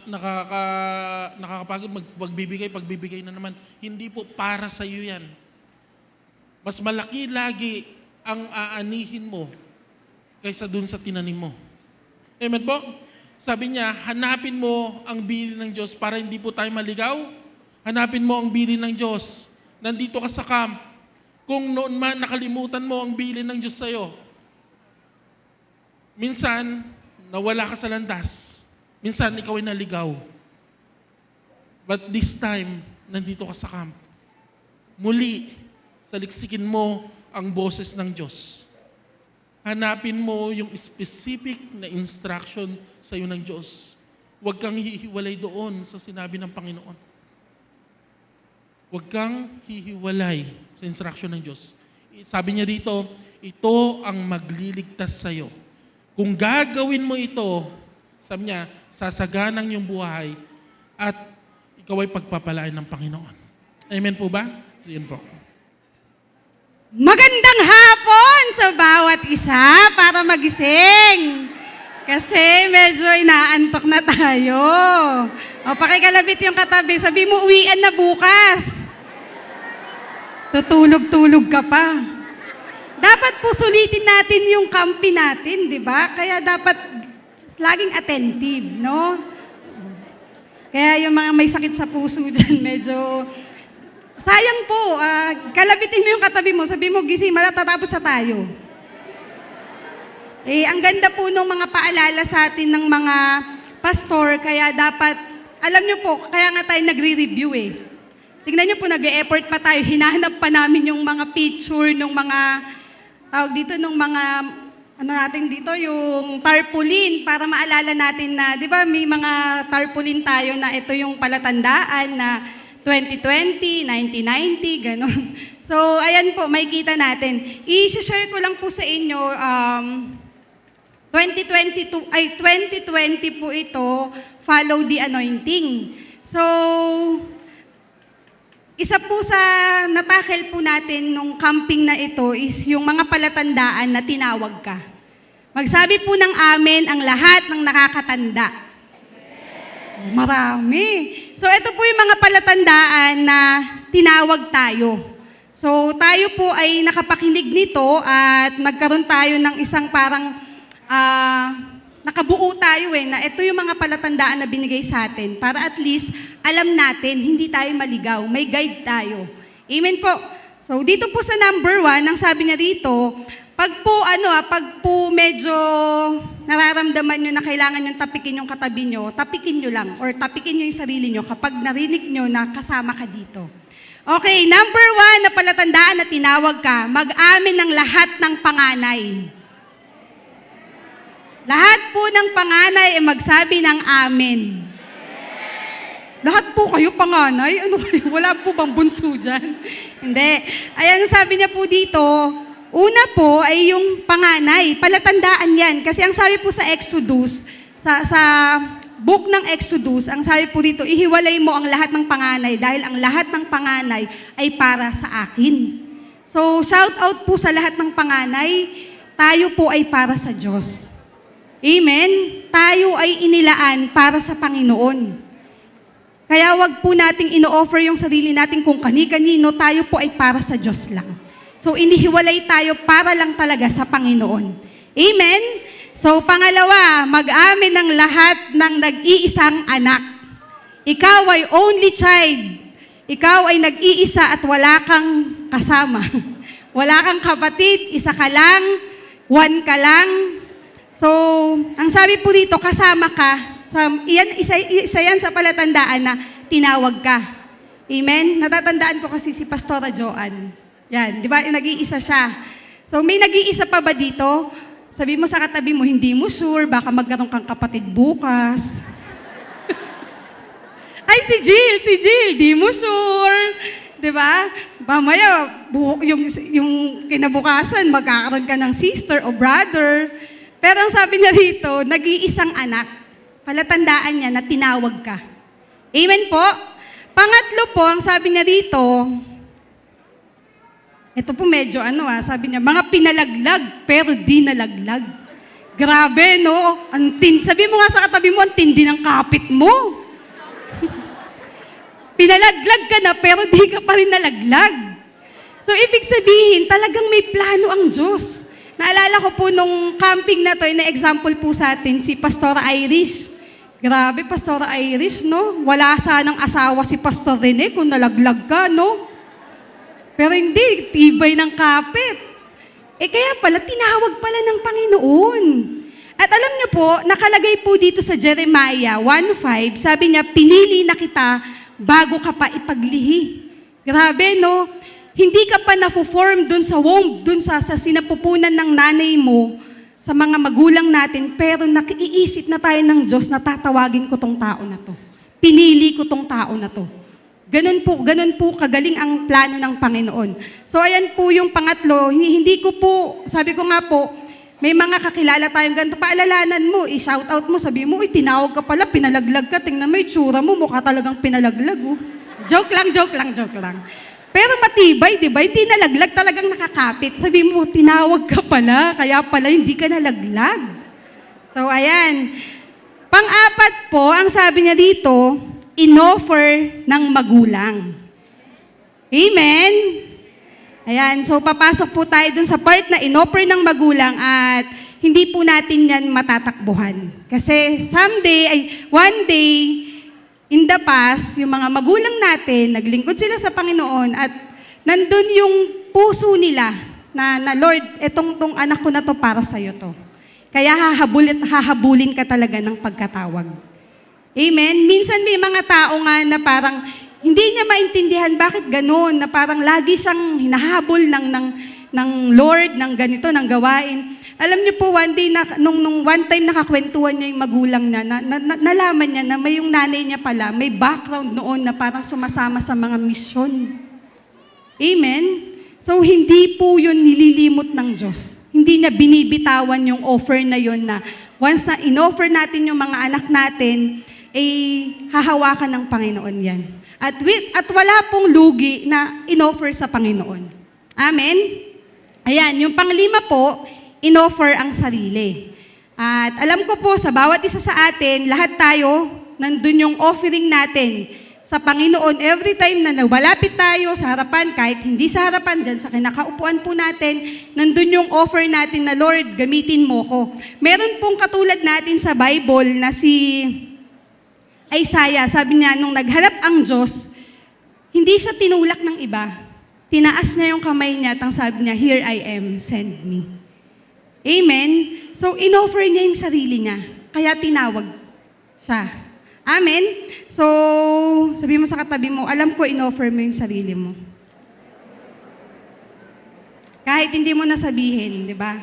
nakakapagod, pagbibigay na naman. Hindi po para sa iyo yan. Mas malaki lagi ang aanihin mo kaysa dun sa tinanim mo. Amen po? Sabi niya, hanapin mo ang bilin ng Diyos para hindi po tayo maligaw. Hanapin mo ang bilin ng Diyos. Nandito ka sa camp. Kung noon man nakalimutan mo ang bilin ng Diyos sa'yo, minsan, nawala ka sa landas. Minsan, ikaw ay naligaw. But this time, nandito ka sa camp. Muli, saliksikin mo ang boses ng Diyos. Hanapin mo yung specific na instruction sa iyo ng Diyos. Huwag kang hihiwalay doon sa sinabi ng Panginoon. Huwag kang hihiwalay sa instruction ng Diyos. Sabi niya dito, ito ang magliligtas sa iyo. Kung gagawin mo ito, sabi niya, sasaganang yung buhay at ikaw ay pagpapalain ng Panginoon. Amen po ba? So, yun po. Magandang hapon sa bawat isa para magising. Kasi medyo inaantok na tayo. O, pakikalabit yung katabi. Sabi mo, uwian na bukas. Tutulog-tulog ka pa. Dapat po sulitin natin yung kampi natin, di ba? Kaya dapat laging attentive, no? Kaya yung mga may sakit sa puso dyan, medyo sayang po. Kalabitin mo yung katabi mo, sabi mo, gising, matatapos na tayo. Ang ganda po nung mga paalala sa atin ng mga pastor, kaya dapat, alam nyo po, kaya nga tayo nagre-review eh. Tingnan nyo po, nag-e-effort pa tayo, hinahanap pa namin yung mga picture, nung mga, tawag dito, nung mga, ano natin dito, yung tarpaulin, para maalala natin na, di ba, may mga tarpaulin tayo na ito yung palatandaan na 2020, 1990, gano'n. So, ayan po, makikita natin. I-share ko lang po sa inyo, 2020 po ito, follow the anointing. So, isa po sa natakil po natin nung camping na ito is yung mga palatandaan na tinawag ka. Magsabi po ng amen ang lahat ng nakakatanda. Marami. So, ito po yung mga palatandaan na tinawag tayo. So, tayo po ay nakapakinig nito at nagkaroon tayo ng isang parang nakabuo tayo na ito yung mga palatandaan na binigay sa atin para at least alam natin, hindi tayo maligaw, may guide tayo. Amen po. So, dito po sa number 1, ang sabi niya dito, pag po medyo nararamdaman nyo na kailangan nyo tapikin yung katabi nyo, tapikin nyo lang or tapikin nyo yung sarili nyo kapag narinig nyo na kasama ka dito. Okay, number 1 na palatandaan na tinawag ka, mag-amin ng lahat ng panganay. Lahat po ng panganay ay magsabi ng amen. Lahat po kayo panganay? Ano kayo? Wala po bang bunso dyan? Hindi. Ayan, sabi niya po dito, una po ay yung panganay. Palatandaan yan. Kasi ang sabi po sa Exodus, sa book ng Exodus, ang sabi po dito, ihiwalay mo ang lahat ng panganay dahil ang lahat ng panganay ay para sa akin. So, shout out po sa lahat ng panganay, tayo po ay para sa Diyos. Amen? Tayo ay inilaan para sa Panginoon. Kaya wag po nating ino-offer yung sarili natin kung kani-kanino, tayo po ay para sa Diyos lang. So, inihiwalay tayo para lang talaga sa Panginoon. Amen? So, pangalawa, mag-amin ng lahat ng nag-iisang anak. Ikaw ay only child. Ikaw ay nag-iisa at wala kang kasama. Wala kang kapatid, isa ka lang, one ka lang. So, ang sabi po dito, kasama ka. Isa yan sa palatandaan na tinawag ka. Amen? Natatandaan ko kasi si Pastora Joanne. Yan, di ba? Nag-iisa siya. So, may nag-iisa pa ba dito? Sabi mo sa katabi mo, hindi mo sure, baka magkaroon kang kapatid bukas. Ay, si Jill, di mo sure. Di ba? Mamaya, yung kinabukasan, magkakaroon ka ng sister o brother. Pero ang sabi niya rito, nag-iisang anak. Palatandaan niya na tinawag ka. Amen po? Pangatlo po, ang sabi niya rito, ito po medyo sabi niya, mga pinalaglag pero di nalaglag. Grabe, no? Sabi mo nga sa katabi mo, ang tindi ng kapit mo. Pinalaglag ka na pero di ka pa rin nalaglag. So, ibig sabihin, talagang may plano ang Diyos. Naalala ko po nung camping na to, na-example po sa atin, si Pastora Irish. Grabe, Pastora Irish, no? Wala sanang asawa si Pastor Rene kung nalaglag ka, no? Pero hindi, tibay ng kapit. Kaya pala, tinawag pala ng Panginoon. At alam niyo po, nakalagay po dito sa Jeremiah 1:5, sabi niya, pinili na kita bago ka pa ipaglihi. Grabe, no? Hindi ka pa na-form dun sa womb, dun sa sinapupunan ng nanay mo, sa mga magulang natin, pero nakiisip na tayo ng Diyos na tatawagin ko tong tao na to. Pinili ko tong tao na to. Ganun po kagaling ang plano ng Panginoon. So ayan po yung pangatlo, hindi ko po, sabi ko nga po, may mga kakilala tayong ganito, paalalanan mo, i-shout out mo, sabi mo, tinawag ka pala, pinalaglag ka, tingnan mo, itsura mo, mukha talagang pinalaglag. Oh. Joke lang. Pero matibay, di ba? Hindi nalaglag, talagang nakakapit. Sabi mo, tinawag ka pala, kaya pala hindi ka nalaglag. So, ayan. Pang-apat po, ang sabi niya dito, in-offer ng magulang. Amen? Ayan, so papasok po tayo dun sa part na in-offer ng magulang at hindi po natin yan matatakbuhan. Kasi one day, in the past, yung mga magulang natin, naglingkod sila sa Panginoon at nandun yung puso nila na Lord, tong anak ko na to para sa'yo to. Kaya hahabulin ka talaga ng pagkatawag. Amen? Minsan may mga tao nga na parang hindi niya maintindihan bakit gano'n, na parang lagi siyang hinahabol ng Lord, ng ganito, ng gawain. Alam niyo po, one day, nung one time nakakwentuhan niya yung magulang niya, nalaman niya na may yung nanay niya pala, may background noon na parang sumasama sa mga misyon. Amen? So, hindi po yun nililimot ng Diyos. Hindi niya binibitawan yung offer na yun na once na in-offer natin yung mga anak natin, hahawakan ng Panginoon yan. At wala pong lugi na in-offer sa Panginoon. Amen? Ayan, yung panglima po, in-offer ang sarili. At alam ko po, sa bawat isa sa atin, lahat tayo, nandun yung offering natin sa Panginoon. Every time na nawalapit tayo sa harapan, kahit hindi sa harapan, dyan sa kinakaupuan po natin, nandun yung offer natin na, Lord, gamitin mo ko. Meron pong katulad natin sa Bible na si Isaiah, sabi niya, nung nagharap ang Diyos, hindi siya tinulak ng iba. Tinaas niya yung kamay niya at sabi niya, here I am, send me. Amen? So, in-offer niya yung sarili niya. Kaya tinawag siya. Amen? So, sabi mo sa katabi mo, alam ko in-offer mo yung sarili mo. Kahit hindi mo nasabihin, di ba?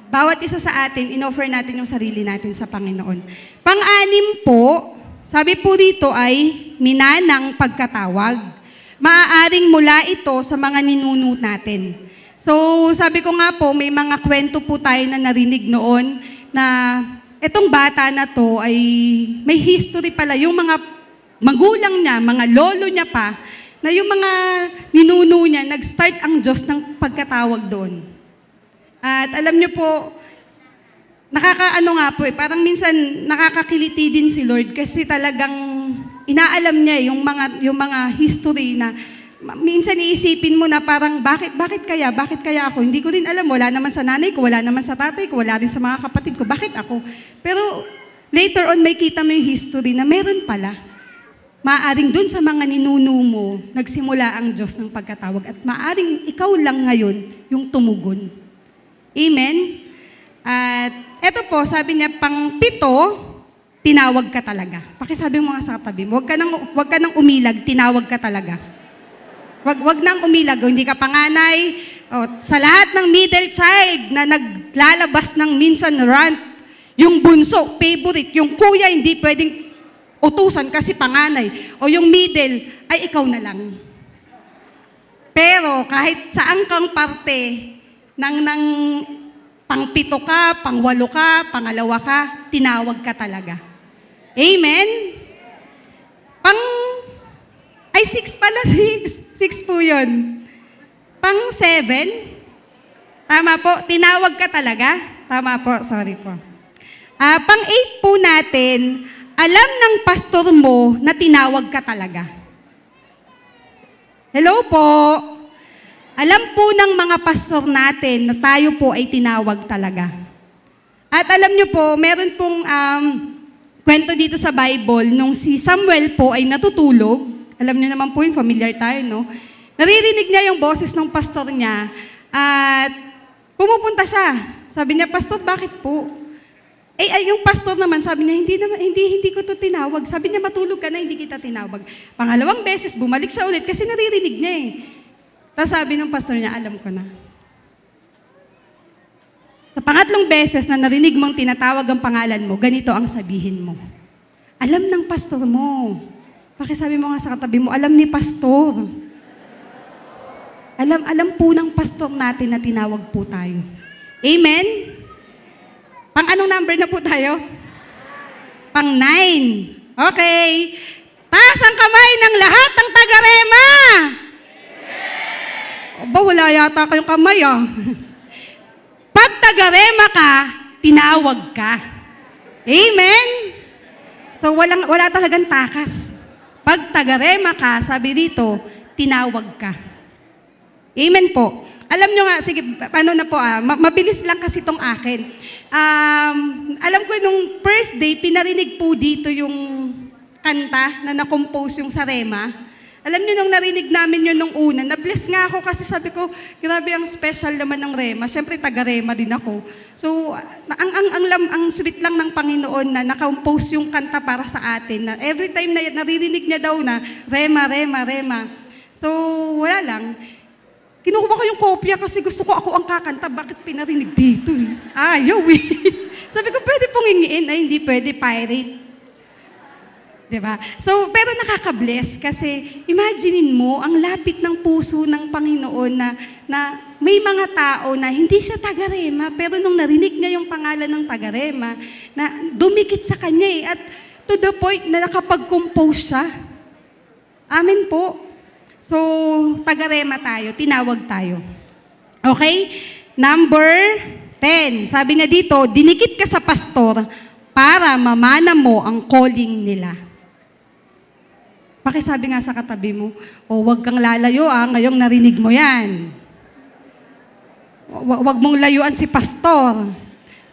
Bawat isa sa atin, in-offer natin yung sarili natin sa Panginoon. Pang-anim po, sabi po dito ay minanang pagkatawag. Maaaring mula ito sa mga ninuno natin. So, sabi ko nga po, may mga kwento po tayo na narinig noon na etong bata na to ay may history pala. Yung mga magulang niya, mga lolo niya pa, na yung mga ninuno niya, nag-start ang Diyos ng pagkatawag doon. At alam niyo po, nakakaano nga po parang minsan nakakakiliti din si Lord kasi talagang inaalam niya yung mga history na minsan iisipin mo na parang bakit kaya ako? Hindi ko din alam, wala naman sa nanay ko, wala naman sa tatay ko, wala din sa mga kapatid ko, bakit ako? Pero later on may kita mo yung history na meron pala. Maaring dun sa mga ninuno mo, nagsimula ang Diyos ng pagkatawag at maaring ikaw lang ngayon yung tumugon. Amen? At eto po, sabi niya, pang-pito, tinawag ka talaga. Pakisabi mo nga sa katabi mo, wag ka nang umilag, tinawag ka talaga. Wag nang umilag, hindi ka panganay. Sa lahat ng middle child na naglalabas ng minsan rant, yung bunso, favorite, yung kuya, hindi pwedeng utusan kasi panganay. O yung middle, ay ikaw na lang. Pero kahit saan kang parte ng pang-pito ka, pang-walo ka, pangalawa ka, tinawag ka talaga. Amen? Six pala, six po yun. Pang-7, tama po, tinawag ka talaga. Tama po, sorry po. Pang-8 po natin, alam ng pastor mo na tinawag ka talaga. Hello po. Alam po ng mga pastor natin na tayo po ay tinawag talaga. At alam niyo po, meron pong kwento dito sa Bible, nung si Samuel po ay natutulog, alam niyo naman po yung familiar tayo, no? Naririnig niya yung boses ng pastor niya at pumupunta siya. Sabi niya, Pastor, bakit po? Yung pastor naman, sabi niya, hindi ko to tinawag. Sabi niya, matulog ka na, hindi kita tinawag. Pangalawang beses, bumalik siya ulit kasi naririnig niya eh. Tapos sabi ng pastor niya, alam ko na. Sa pangatlong beses na narinig mong tinatawag ang pangalan mo, ganito ang sabihin mo. Alam ng pastor mo. Pakisabi mo nga sa katabi mo, alam ni pastor. Alam po ng pastor natin na tinawag po tayo. Amen? Anong number na po tayo? Pang 9. Okay. Taas ang kamay ng lahat ng taga-Rema. Ba, wala yata kayong kamay ah. Pag taga-Rema ka, tinawag ka. Amen? So wala talagang takas. Pag taga-Rema ka, sabi dito, tinawag ka. Amen po. Alam nyo nga, sige, paano na po mabilis lang kasi itong akin. Alam ko nung first day, pinarinig po dito yung kanta na na-compose yung sa Rema. Alam nyo, nung narinig namin yun nung una, na-bless nga ako kasi sabi ko, grabe ang special naman ng Rema. Siyempre, taga-Rema din ako. So, ang sweet lang ng Panginoon na na-compose yung kanta para sa atin. Na every time na naririnig niya daw na, Rema, Rema, Rema. So, wala lang. Kinukuha ko yung kopya kasi gusto ko ako ang kakanta. Bakit pinarinig dito? Ayaw eh. Sabi ko, pwede pong hingiin. Ay, hindi pwede, pirate. Diba? So, pero nakaka-bless kasi imaginein mo, ang lapit ng puso ng Panginoon na may mga tao na hindi siya taga-Rema, pero nung narinig niya yung pangalan ng taga-Rema, na dumikit sa kanya eh, at to the point na nakapag-compose siya. Amen po. So, taga-Rema tayo, tinawag tayo. Okay? Number 10. Sabi nga dito, dinikit ka sa pastor para mamana mo ang calling nila. Pakisabi nga sa katabi mo, huwag kang lalayo ngayong narinig mo yan. Huwag mong layuan si pastor.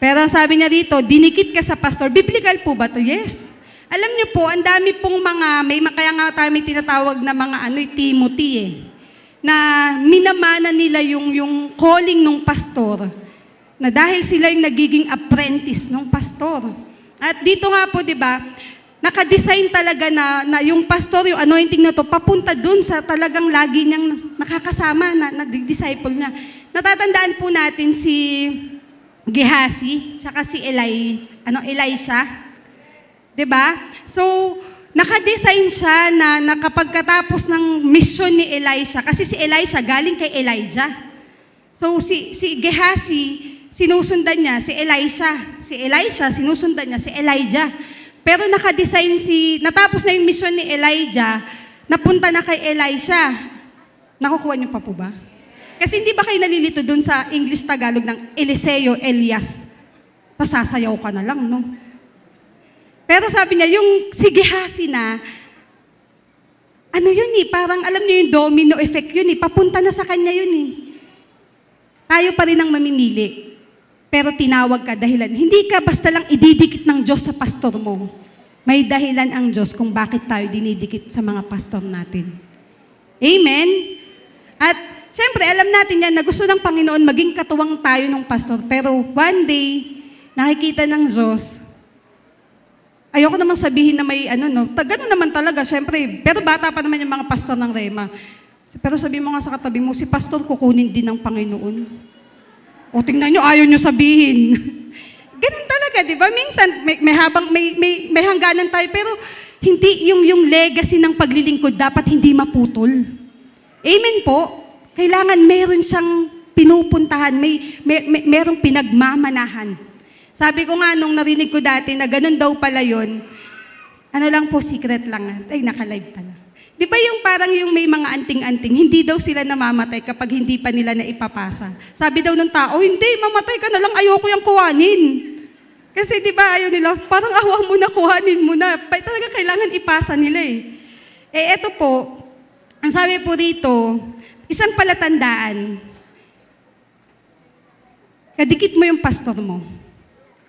Pero sabi niya dito, dinikit ka sa pastor. Biblical po ba to? Yes. Alam niyo po, ang dami pong kaya nga tayo may tinatawag na mga Timothy na minamana nila yung calling ng pastor, na dahil sila yung nagiging apprentice ng pastor. At dito nga po, di ba, naka-design talaga na yung pastor, yung anointing na to, papunta dun sa talagang lagi niyang nakakasama, na disciple niya. Natatandaan po natin si Gehazi, tsaka si Elisha. Diba? So, naka-design siya na kapag katapos ng mission ni Elisha, kasi si Elisha galing kay Elijah. So, si Gehazi, sinusundan niya si Elisha. Si Elisha, sinusundan niya si Elijah. Pero naka-design natapos na yung mission ni Elijah, napunta na kay Elisha. Nakukuha niyo pa po ba? Kasi hindi ba kayo nalilito dun sa English-Tagalog ng Eliseo, Elias? Tapos sasayaw ka na lang, no? Pero sabi niya, yung si Gehazi parang alam niyo yung domino effect yun papunta na sa kanya yun Tayo pa rin ang mamimili. Pero tinawag ka dahilan. Hindi ka basta lang ididikit ng Diyos sa pastor mo. May dahilan ang Diyos kung bakit tayo dinidikit sa mga pastor natin. Amen? At syempre, alam natin yan na gusto ng Panginoon maging katuwang tayo ng pastor. Pero one day, nakikita ng Diyos, ayoko namang sabihin na may ganun naman talaga, syempre. Pero bata pa naman yung mga pastor ng Rema. Pero sabi mo nga sa katabi mo, si pastor kukunin din ng Panginoon. O tingnan nyo, ayaw nyo sabihin. Ganun talaga, di ba? Minsan, may hangganan tayo, pero hindi yung legacy ng paglilingkod dapat hindi maputol. Amen po. Kailangan meron siyang pinupuntahan, merong pinagmamanahan. Sabi ko nga nung narinig ko dati na ganun daw pala yun, lang po, secret lang. Ay, naka-live pala. Di ba yung parang yung may mga anting-anting, hindi daw sila namamatay kapag hindi pa nila naipapasa. Sabi daw ng tao, hindi, mamatay ka na lang, ayoko yung kuhanin. Kasi di ba ayaw nila, parang awa mo na, kuhanin mo na. Talaga kailangan ipasa nila eto po, ang sabi po dito, isang palatandaan, kadikit mo yung pastor mo.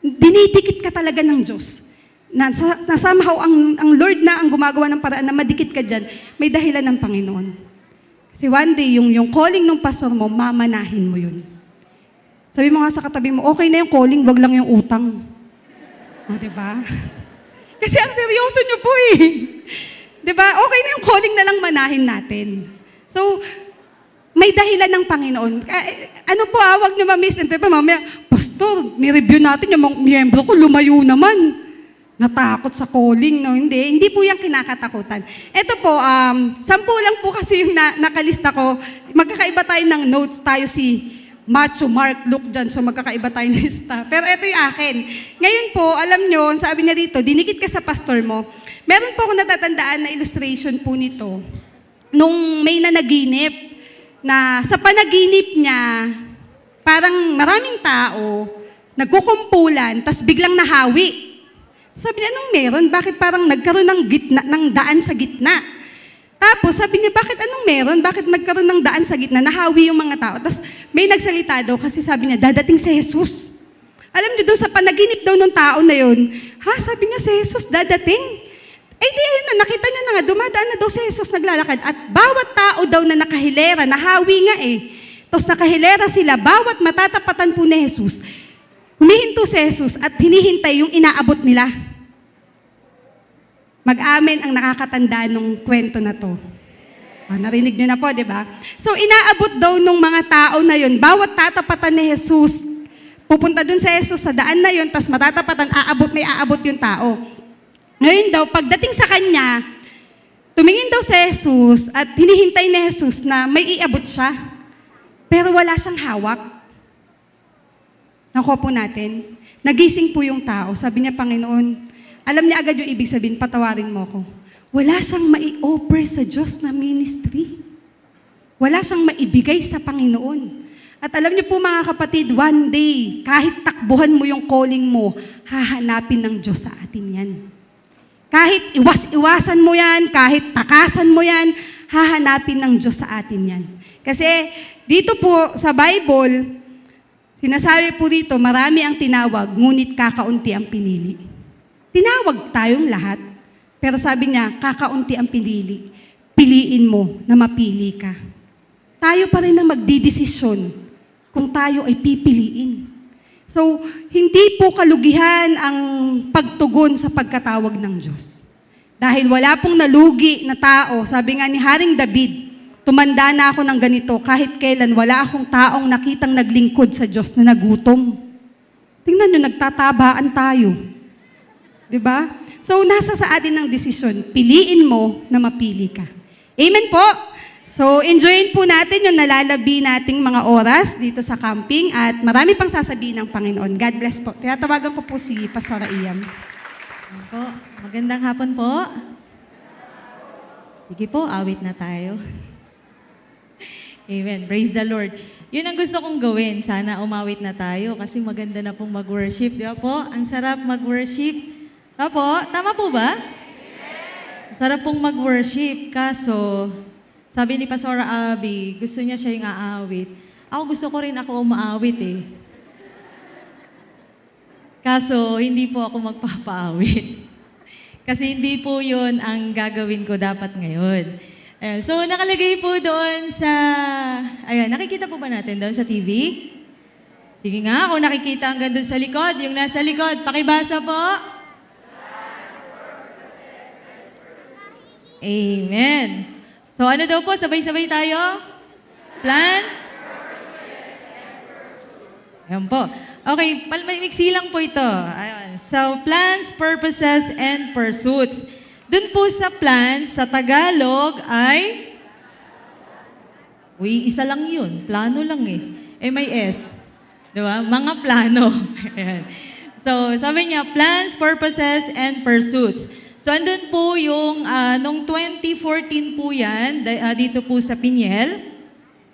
Dinidikit ka talaga ng Diyos. Na somehow ang Lord na ang gumagawa ng paraan na madikit ka dyan, may dahilan ng Panginoon. Kasi one day, yung calling ng pastor mo, mamanahin mo yun. Sabi mo nga sa katabi mo, okay na yung calling, wag lang yung utang. Diba? Kasi ang seryoso nyo po Diba? Okay na yung calling na lang manahin natin. So, may dahilan ng Panginoon. Wag nyo ma-miss. Diba, mamaya, pastor, ni-review natin yung miyembro ko, lumayo naman. Natakot sa calling, no? Hindi po yung kinakatakutan. Ito po, 10 lang po kasi yung nakalista ko. Magkakaiba tayo ng notes. Tayo si macho Mark look dyan, so magkakaiba tayong lista. Pero ito yung akin. Ngayon po, alam nyo, sabi niya dito, dinikit ka sa pastor mo. Meron po ako natatandaan na illustration po nito. Nung may nanaginip, na sa panaginip niya, parang maraming tao, nagkukumpulan, tas biglang nahawi. Sabi niya, anong meron? Bakit parang nagkaroon ng daan sa gitna? Tapos sabi niya, bakit anong meron? Bakit nagkaroon ng daan sa gitna? Nahawi yung mga tao. Tapos may nagsalita daw kasi sabi niya, dadating si Jesus. Alam niyo doon sa panaginip daw ng tao na yun, sabi niya si Jesus dadating. Eh di ayun na, nakita niya na nga, dumadaan na daw si Jesus naglalakad. At bawat tao daw na nakahilera, nahawi nga eh. Tapos nakahilera sila, bawat matatapatan po ni Jesus, humihinto si Jesus at hinihintay yung inaabot nila. Mag-amen ang nakakatanda nung kwento na to. Narinig niyo na po, di ba? So, inaabot daw nung mga tao na yun, bawat tatapatan ni Jesus, pupunta dun sa Jesus sa daan na yun, tas matatapatan, may aabot yung tao. Ngayon daw, pagdating sa kanya, tumingin daw si Jesus at hinihintay ni Jesus na may iabot siya. Pero wala siyang hawak. Nakuha po natin. Nagising po yung tao. Sabi niya, Panginoon, alam niya agad yung ibig sabihin, patawarin mo ko. Wala siyang mai-offer sa Diyos na ministry. Wala siyang maibigay sa Panginoon. At alam niyo po mga kapatid, one day, kahit takbuhan mo yung calling mo, hahanapin ng Diyos sa atin yan. Kahit iwas-iwasan mo yan, kahit takasan mo yan, hahanapin ng Diyos sa atin yan. Kasi dito po sa Bible, sinasabi po dito, marami ang tinawag, ngunit kakaunti ang pinili. Tinawag tayong lahat, pero sabi niya, kakaunti ang pinili. Piliin mo na mapili ka. Tayo pa rin ang magdidesisyon kung tayo ay pipiliin. So, hindi po kalugihan ang pagtugon sa pagkatawag ng Diyos. Dahil wala pong nalugi na tao, sabi nga ni Haring David, tumanda na ako ng ganito, kahit kailan wala akong taong nakitang naglingkod sa Diyos na nagutom. Tingnan nyo, nagtatabaan tayo. Diba? So, nasa sa atin ang desisyon. Piliin mo na mapili ka. Amen po? So, enjoyin po natin yung nalalabi nating mga oras dito sa camping at marami pang sasabihin ng Panginoon. God bless po. Tinatawagan ko po si Pastor Iam. Po, magandang hapon po. Sige po, awit na tayo. Amen. Praise the Lord. Yun ang gusto kong gawin. Sana umawit na tayo kasi maganda na pong mag-worship. Di ba po? Ang sarap mag-worship. Opo, tama po ba? Sarap pong mag-worship. Kaso, sabi ni Pastor Abby, gusto niya siya yung aawit. Ako gusto ko rin ako umaawit eh. Kaso, hindi po ako magpapaawit. Kasi hindi po yun ang gagawin ko dapat ngayon. Ayan. So, nakalagay po doon sa... Ayan, nakikita po ba natin doon sa TV? Sige nga, kung nakikita hanggang doon sa likod, yung nasa likod, pakibasa po. Amen. So ano daw po, sabay-sabay tayo? Plans? Ayan po. Okay, miksi lang po ito. Ayan. So, plans, purposes, and pursuits. Doon po sa plans, sa Tagalog ay... isa lang yun. Plano lang eh. May S. Diba? Mga plano. Ayan. So, sabi niya, plans, purposes, and pursuits. So, andun po yung, nung 2014 po yan, dito po sa Piniel.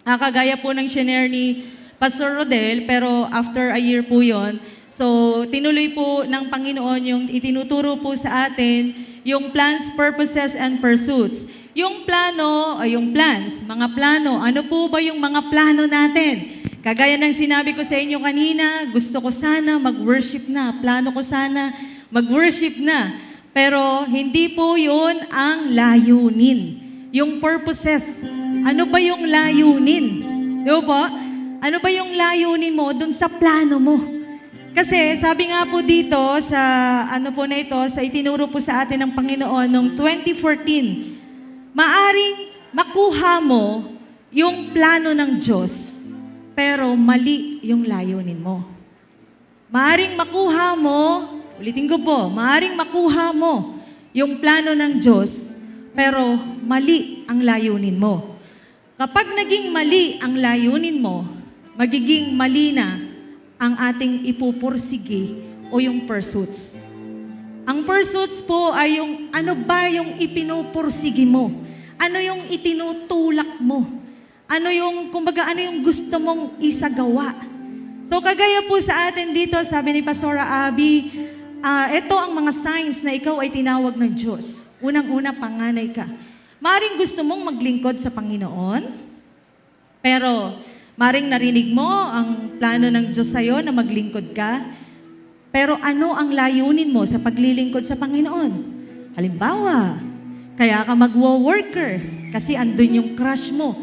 Kagaya po ng shinare ni Pastor Rodel, pero after a year po yon. So, tinuloy po ng Panginoon yung itinuturo po sa atin yung plans, purposes, and pursuits. Yung plano, o yung plans, mga plano, ano po ba yung mga plano natin? Kagaya ng sinabi ko sa inyo kanina, gusto ko sana mag-worship na, plano ko sana mag-worship na. Pero hindi po yun ang layunin. Yung purposes. Ano ba yung layunin? Di ba po? Ano ba yung layunin mo dun sa plano mo? Kasi sabi nga po dito sa ano po na ito, sa itinuro po sa atin ng Panginoon noong 2014, maaring makuha mo yung plano ng Diyos, pero mali yung layunin mo. Maaring makuha mo, ulitin ko po, maaring makuha mo yung plano ng Diyos, pero mali ang layunin mo. Kapag naging mali ang layunin mo, magiging mali na ang ating ipupursige o yung pursuits. Ang pursuits po ay yung ano ba yung ipinupursige mo? Ano yung itinutulak mo? Ano yung, kumbaga, ano yung gusto mong isagawa? So, kagaya po sa atin dito, sabi ni Pastora Abby, ito ang mga signs na ikaw ay tinawag ng Diyos. Unang-una, panganay ka. Maring gusto mong maglingkod sa Panginoon, pero maring narinig mo ang plano ng Diyos sa'yo na maglingkod ka, pero ano ang layunin mo sa paglilingkod sa Panginoon? Halimbawa, kaya ka magwo-worker kasi andun yung crush mo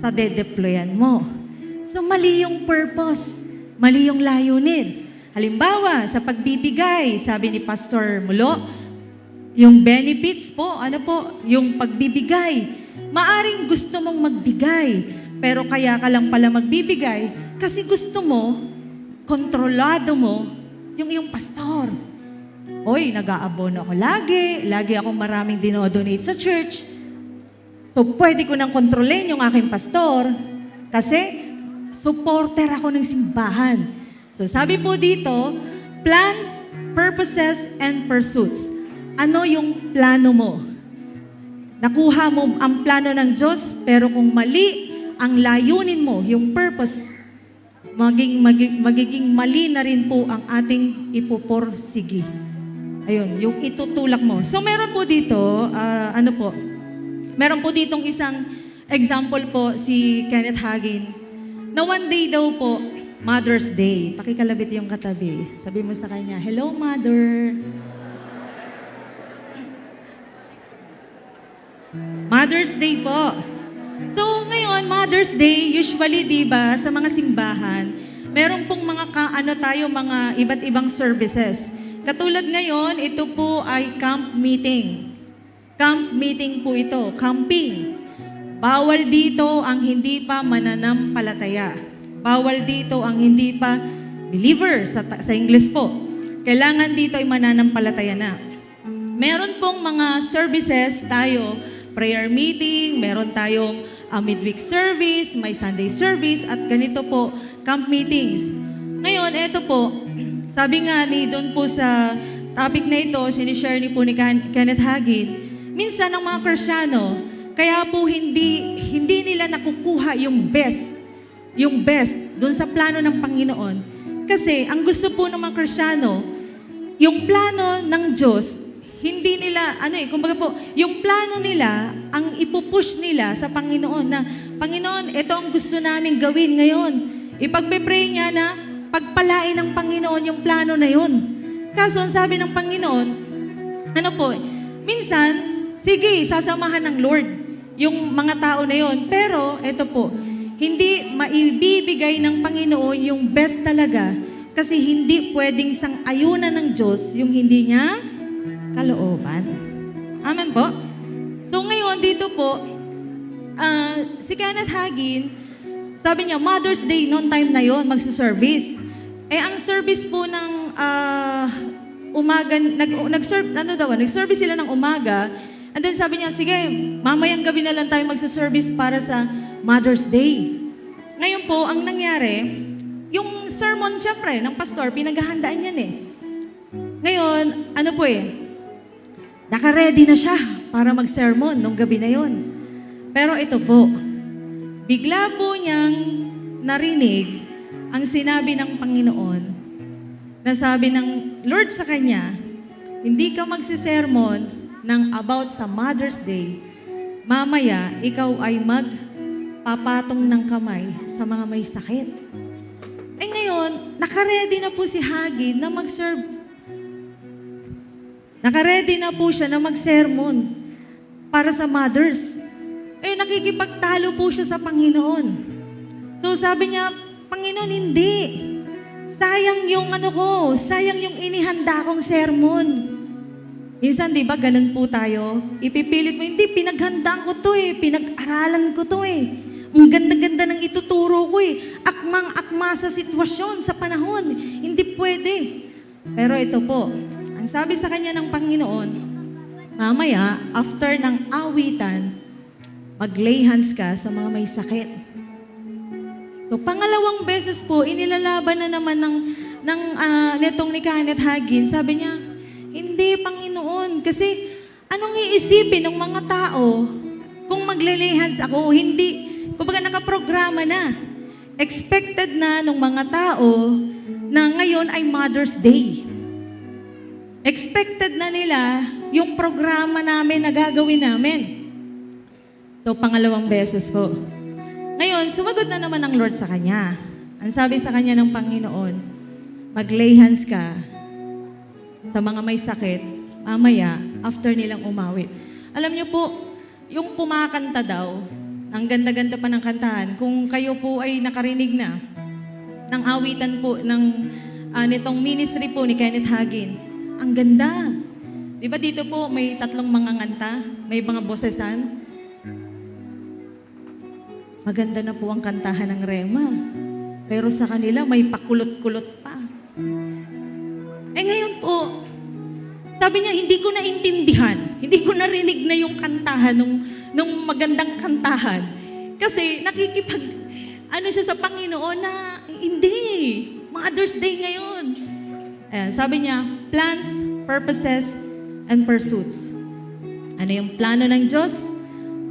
sa de-deployan mo. So, mali yung purpose, mali yung layunin. Halimbawa, sa pagbibigay, sabi ni Pastor Mulo, yung benefits po, ano po, yung pagbibigay. Maaring gusto mong magbigay, pero kaya ka lang pala magbibigay kasi gusto mo, kontrolado mo, yung iyong pastor. Oy, nag-aabono ako lagi akong maraming dinodonate sa church. So, pwede ko nang kontrolin yung aking pastor kasi supporter ako ng simbahan. So, sabi po dito, plans, purposes, and pursuits. Ano yung plano mo? Nakuha mo ang plano ng Diyos, pero kung mali ang layunin mo, yung purpose, magiging mali na rin po ang ating ipupursige. Ayun, yung itutulak mo. So, meron po dito, meron po ditong isang example po si Kenneth Hagin, na one day daw po, Mother's Day. Pakikalabit yung katabi. Sabi mo sa kanya, "Hello, Mother." Mother's Day po. So, ngayon, Mother's Day, usually, di ba, sa mga simbahan, meron pong mga mga iba't ibang services. Katulad ngayon, ito po ay camp meeting. Camp meeting po ito, camping. Bawal dito ang hindi pa mananampalataya. Bawal dito ang hindi pa believer sa English po. Kailangan dito ay mananampalataya na. Meron pong mga services tayo, prayer meeting, meron tayong midweek service, may Sunday service, at ganito po, camp meetings. Ngayon, eto po, sabi nga ni doon po sa topic na ito, sinishare ni po ni Kenneth Hagin, minsan ang mga Kristiyano, kaya po hindi nila nakukuha yung best doon sa plano ng Panginoon. Kasi ang gusto po ng mga Kristiyano, yung plano ng Diyos, hindi nila, kumbaga po, yung plano nila, ang ipupush nila sa Panginoon na, Panginoon, ito ang gusto namin gawin ngayon. Ipagpe-pray niya na pagpalain ng Panginoon yung plano na yun. Kaso, ang sabi ng Panginoon, minsan, sige, sasamahan ng Lord yung mga tao na yun. Pero, ito po, hindi maibibigay ng Panginoon yung best talaga kasi hindi pwedeng sang-ayunan ng Diyos yung hindi niya kalooban. Amen po? So ngayon, dito po, si Kenneth Hagin, sabi niya, Mother's Day, noon time na yon magsuservice. Ang service po ng umaga, nag-service sila ng umaga, and then sabi niya, sige, mamayang gabi na lang tayo magsuservice para sa Mother's Day. Ngayon po, ang nangyari, yung sermon, syempre, ng pastor, pinaghahandaan yan eh. Ngayon, naka-ready na siya para mag-sermon nung gabi na yon. Pero ito po, bigla po niyang narinig ang sinabi ng Panginoon, na sabi ng Lord sa kanya, hindi ka magsisermon ng about sa Mother's Day, mamaya ikaw ay magpapatong ng kamay sa mga may sakit. Ngayon, naka-ready na po si Hagin na mag-serve. Naka-ready na po siya na mag-sermon para sa mothers. Nakikipagtalo po siya sa Panginoon. So sabi niya, Panginoon, hindi. Sayang yung sayang yung inihanda kong sermon. Minsan, di ba, ganun po tayo. Ipipilit mo, hindi, pinaghandaan ko to pinag-aralan ko to Ang ganda-ganda ng ituturo ko Akmang-akma sa sitwasyon, sa panahon. Hindi pwede. Pero ito po, ang sabi sa kanya ng Panginoon, mamaya, after ng awitan, mag-lay hands ka sa mga may sakit. So, pangalawang beses po, inilalaban na naman netong ni Kenneth Hagin. Sabi niya, hindi, Panginoon, kasi anong iisipin ng mga tao kung magle-lay-hands ako? Hindi, kumbaga nakaprograma na. Expected na ng mga tao na ngayon ay Mother's Day. Expected na nila yung programa namin na gagawin namin. So, pangalawang beses po. Ngayon, sumagot na naman ang Lord sa kanya. Ang sabi sa kanya ng Panginoon, mag-lay hands ka sa mga may sakit, mamaya, after nilang umawit. Alam niyo po, yung kumakanta daw, ang ganda-ganda pa ng kantahan, kung kayo po ay nakarinig na ng awitan po nitong ministry po ni Kenneth Hagin, ang ganda. Di ba dito po may tatlong mga nganta, may mga bosesan? Maganda na po ang kantahan ng Rema. Pero sa kanila, may pakulot-kulot pa. Ngayon po, sabi niya, hindi ko naintindihan. Hindi ko narinig na yung kantahan nung magandang kantahan. Kasi siya sa Panginoon na, hindi, Mother's Day ngayon. Ayan, sabi niya, plans, purposes, and pursuits. Ano yung plano ng Diyos?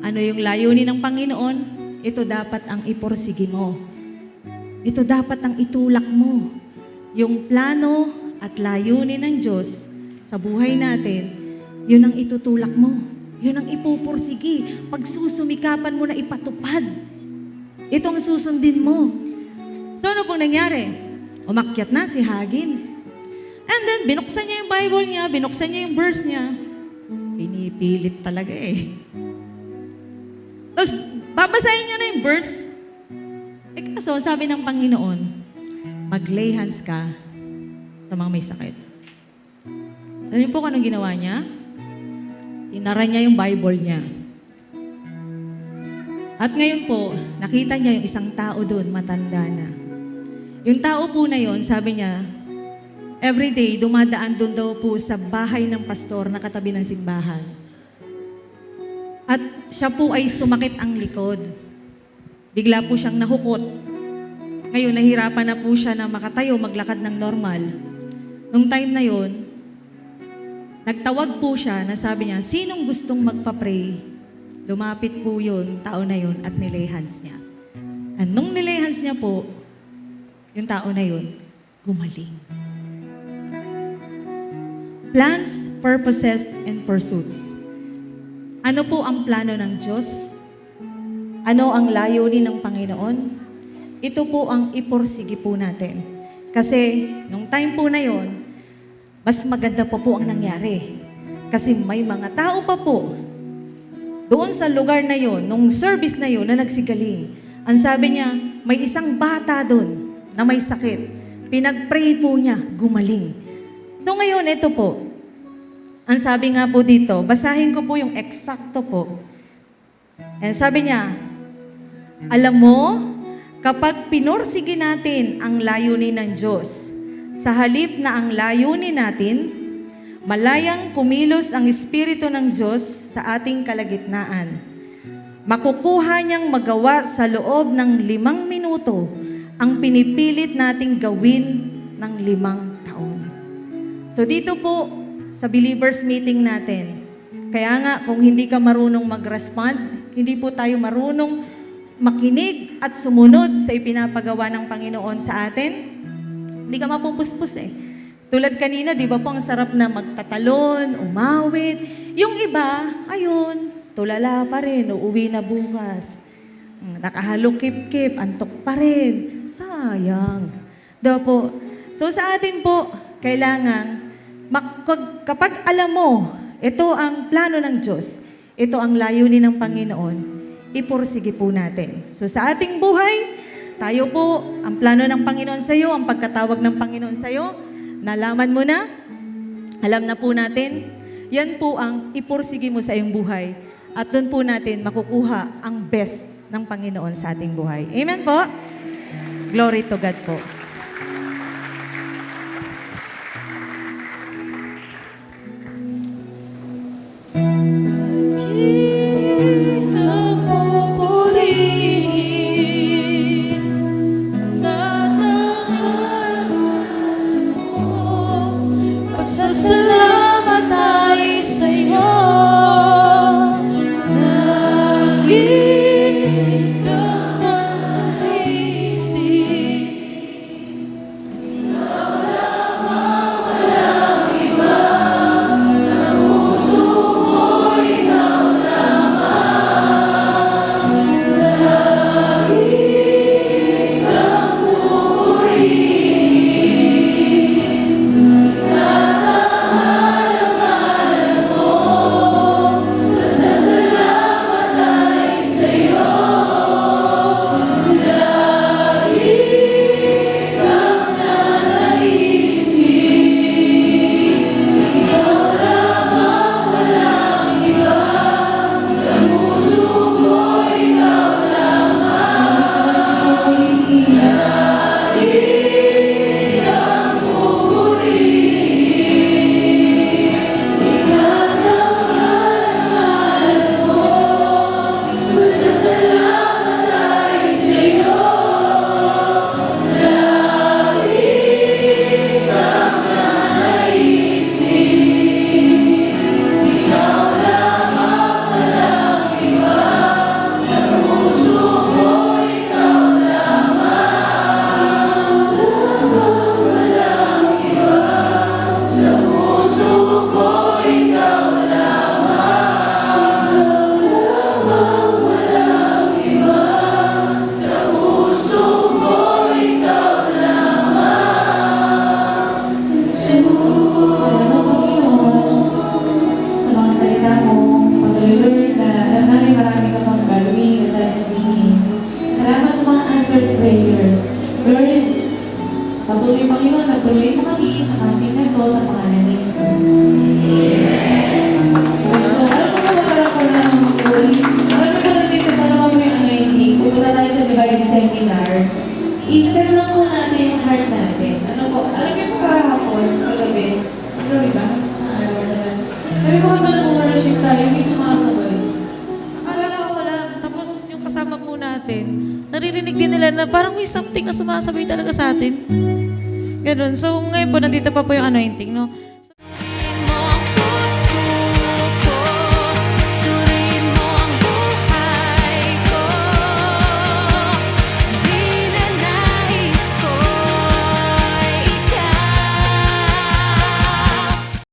Ano yung layunin ng Panginoon? Ito dapat ang iporsige mo. Ito dapat ang itulak mo. Yung plano at layunin ng Diyos sa buhay natin, yun ang itutulak mo. Yun ang ipupursige. Pagsusumikapan mo na ipatupad. Ito ang susundin mo. So ano pong nangyari? Umakyat na si Hagin. And then, binuksan niya yung Bible niya, binuksan niya yung verse niya. Pinipilit talaga eh. Tapos, babasahin niya na yung verse. Kaso, sabi ng Panginoon, mag-lay hands ka sa mga may sakit. Alam niyo po kung anong ginawa niya? Sinara niya yung Bible niya. At ngayon po, nakita niya yung isang tao doon, matanda na. Yung tao po na yon, sabi niya, everyday, dumadaan doon daw po sa bahay ng pastor na katabi ng simbahan. At siya po ay sumakit ang likod. Bigla po siyang nahukot. Ngayon, nahirapan na po siya na makatayo, maglakad ng normal. Nung time na yon, nagtawag po siya na sabi niya, sinong gustong magpa-pray? Lumapit po yun, tao na yun, at nilay hands niya. And nung nilay hands niya po, yung tao na yun, gumaling. Plans, purposes, and pursuits. Ano po ang plano ng Diyos? Ano ang layunin ng Panginoon? Ito po ang iporsige po natin. Kasi, nung time po na yon, mas maganda pa po ang nangyari. Kasi may mga tao pa po, doon sa lugar na yon, nung service na yon, na nagsigaling. Ang sabi niya, may isang bata doon na may sakit. Pinag-pray po niya, gumaling. So ngayon, ito po. Ang sabi nga po dito, basahin ko po yung eksakto po. And sabi niya, alam mo, kapag pinursige natin ang layunin ng Diyos, sa halip na ang layunin natin, malayang kumilos ang Espiritu ng Diyos sa ating kalagitnaan. Makukuha niyang magawa sa loob ng 5 minuto ang pinipilit nating gawin ng 5 taon. So dito po, sa believers meeting natin, kaya nga kung hindi ka marunong mag-respond, hindi po tayo marunong makinig at sumunod sa ipinapagawa ng Panginoon sa atin, hindi ka mapupuspos eh. Tulad kanina, di ba po, ang sarap na magtatalon, umawit. Yung iba, ayun, tulala pa rin, uuwi na bukas. Nakahalo kip-kip, antok pa rin. Sayang. Diba po? So sa atin po, kailangan, kapag alam mo, ito ang plano ng Diyos, ito ang layunin ng Panginoon, ipursige po natin. So sa ating buhay, tayo po, ang plano ng Panginoon sa iyo, ang pagkatawag ng Panginoon sa iyo, nalaman mo na, alam na po natin, yan po ang ipursige mo sa iyong buhay. At doon po natin makukuha ang best ng Panginoon sa ating buhay. Amen po? Glory to God po. unanswered prayers. Lord, patuloy Panginoon, nagtuloy mo kami sa camping na ito sa pangalan ni Jesus. So, alam mo na masarap ko na mag-ul. Alam mo na dito para mo yung anointing. Pupunta tayo sa Divine Seminar. I-set lang po natin yung heart natin. Ano po, alam niyo po kahapon, kagabi ba? Sa araw na lang. Alam mo habang nag-worship tayo, may sumasabay. Akala ko wala. Tapos yung kasama po natin, naririnig din nila na parang may something na sumasabay talaga sa atin. Ganun. So ngayon po, nandito pa po yung anointing, no?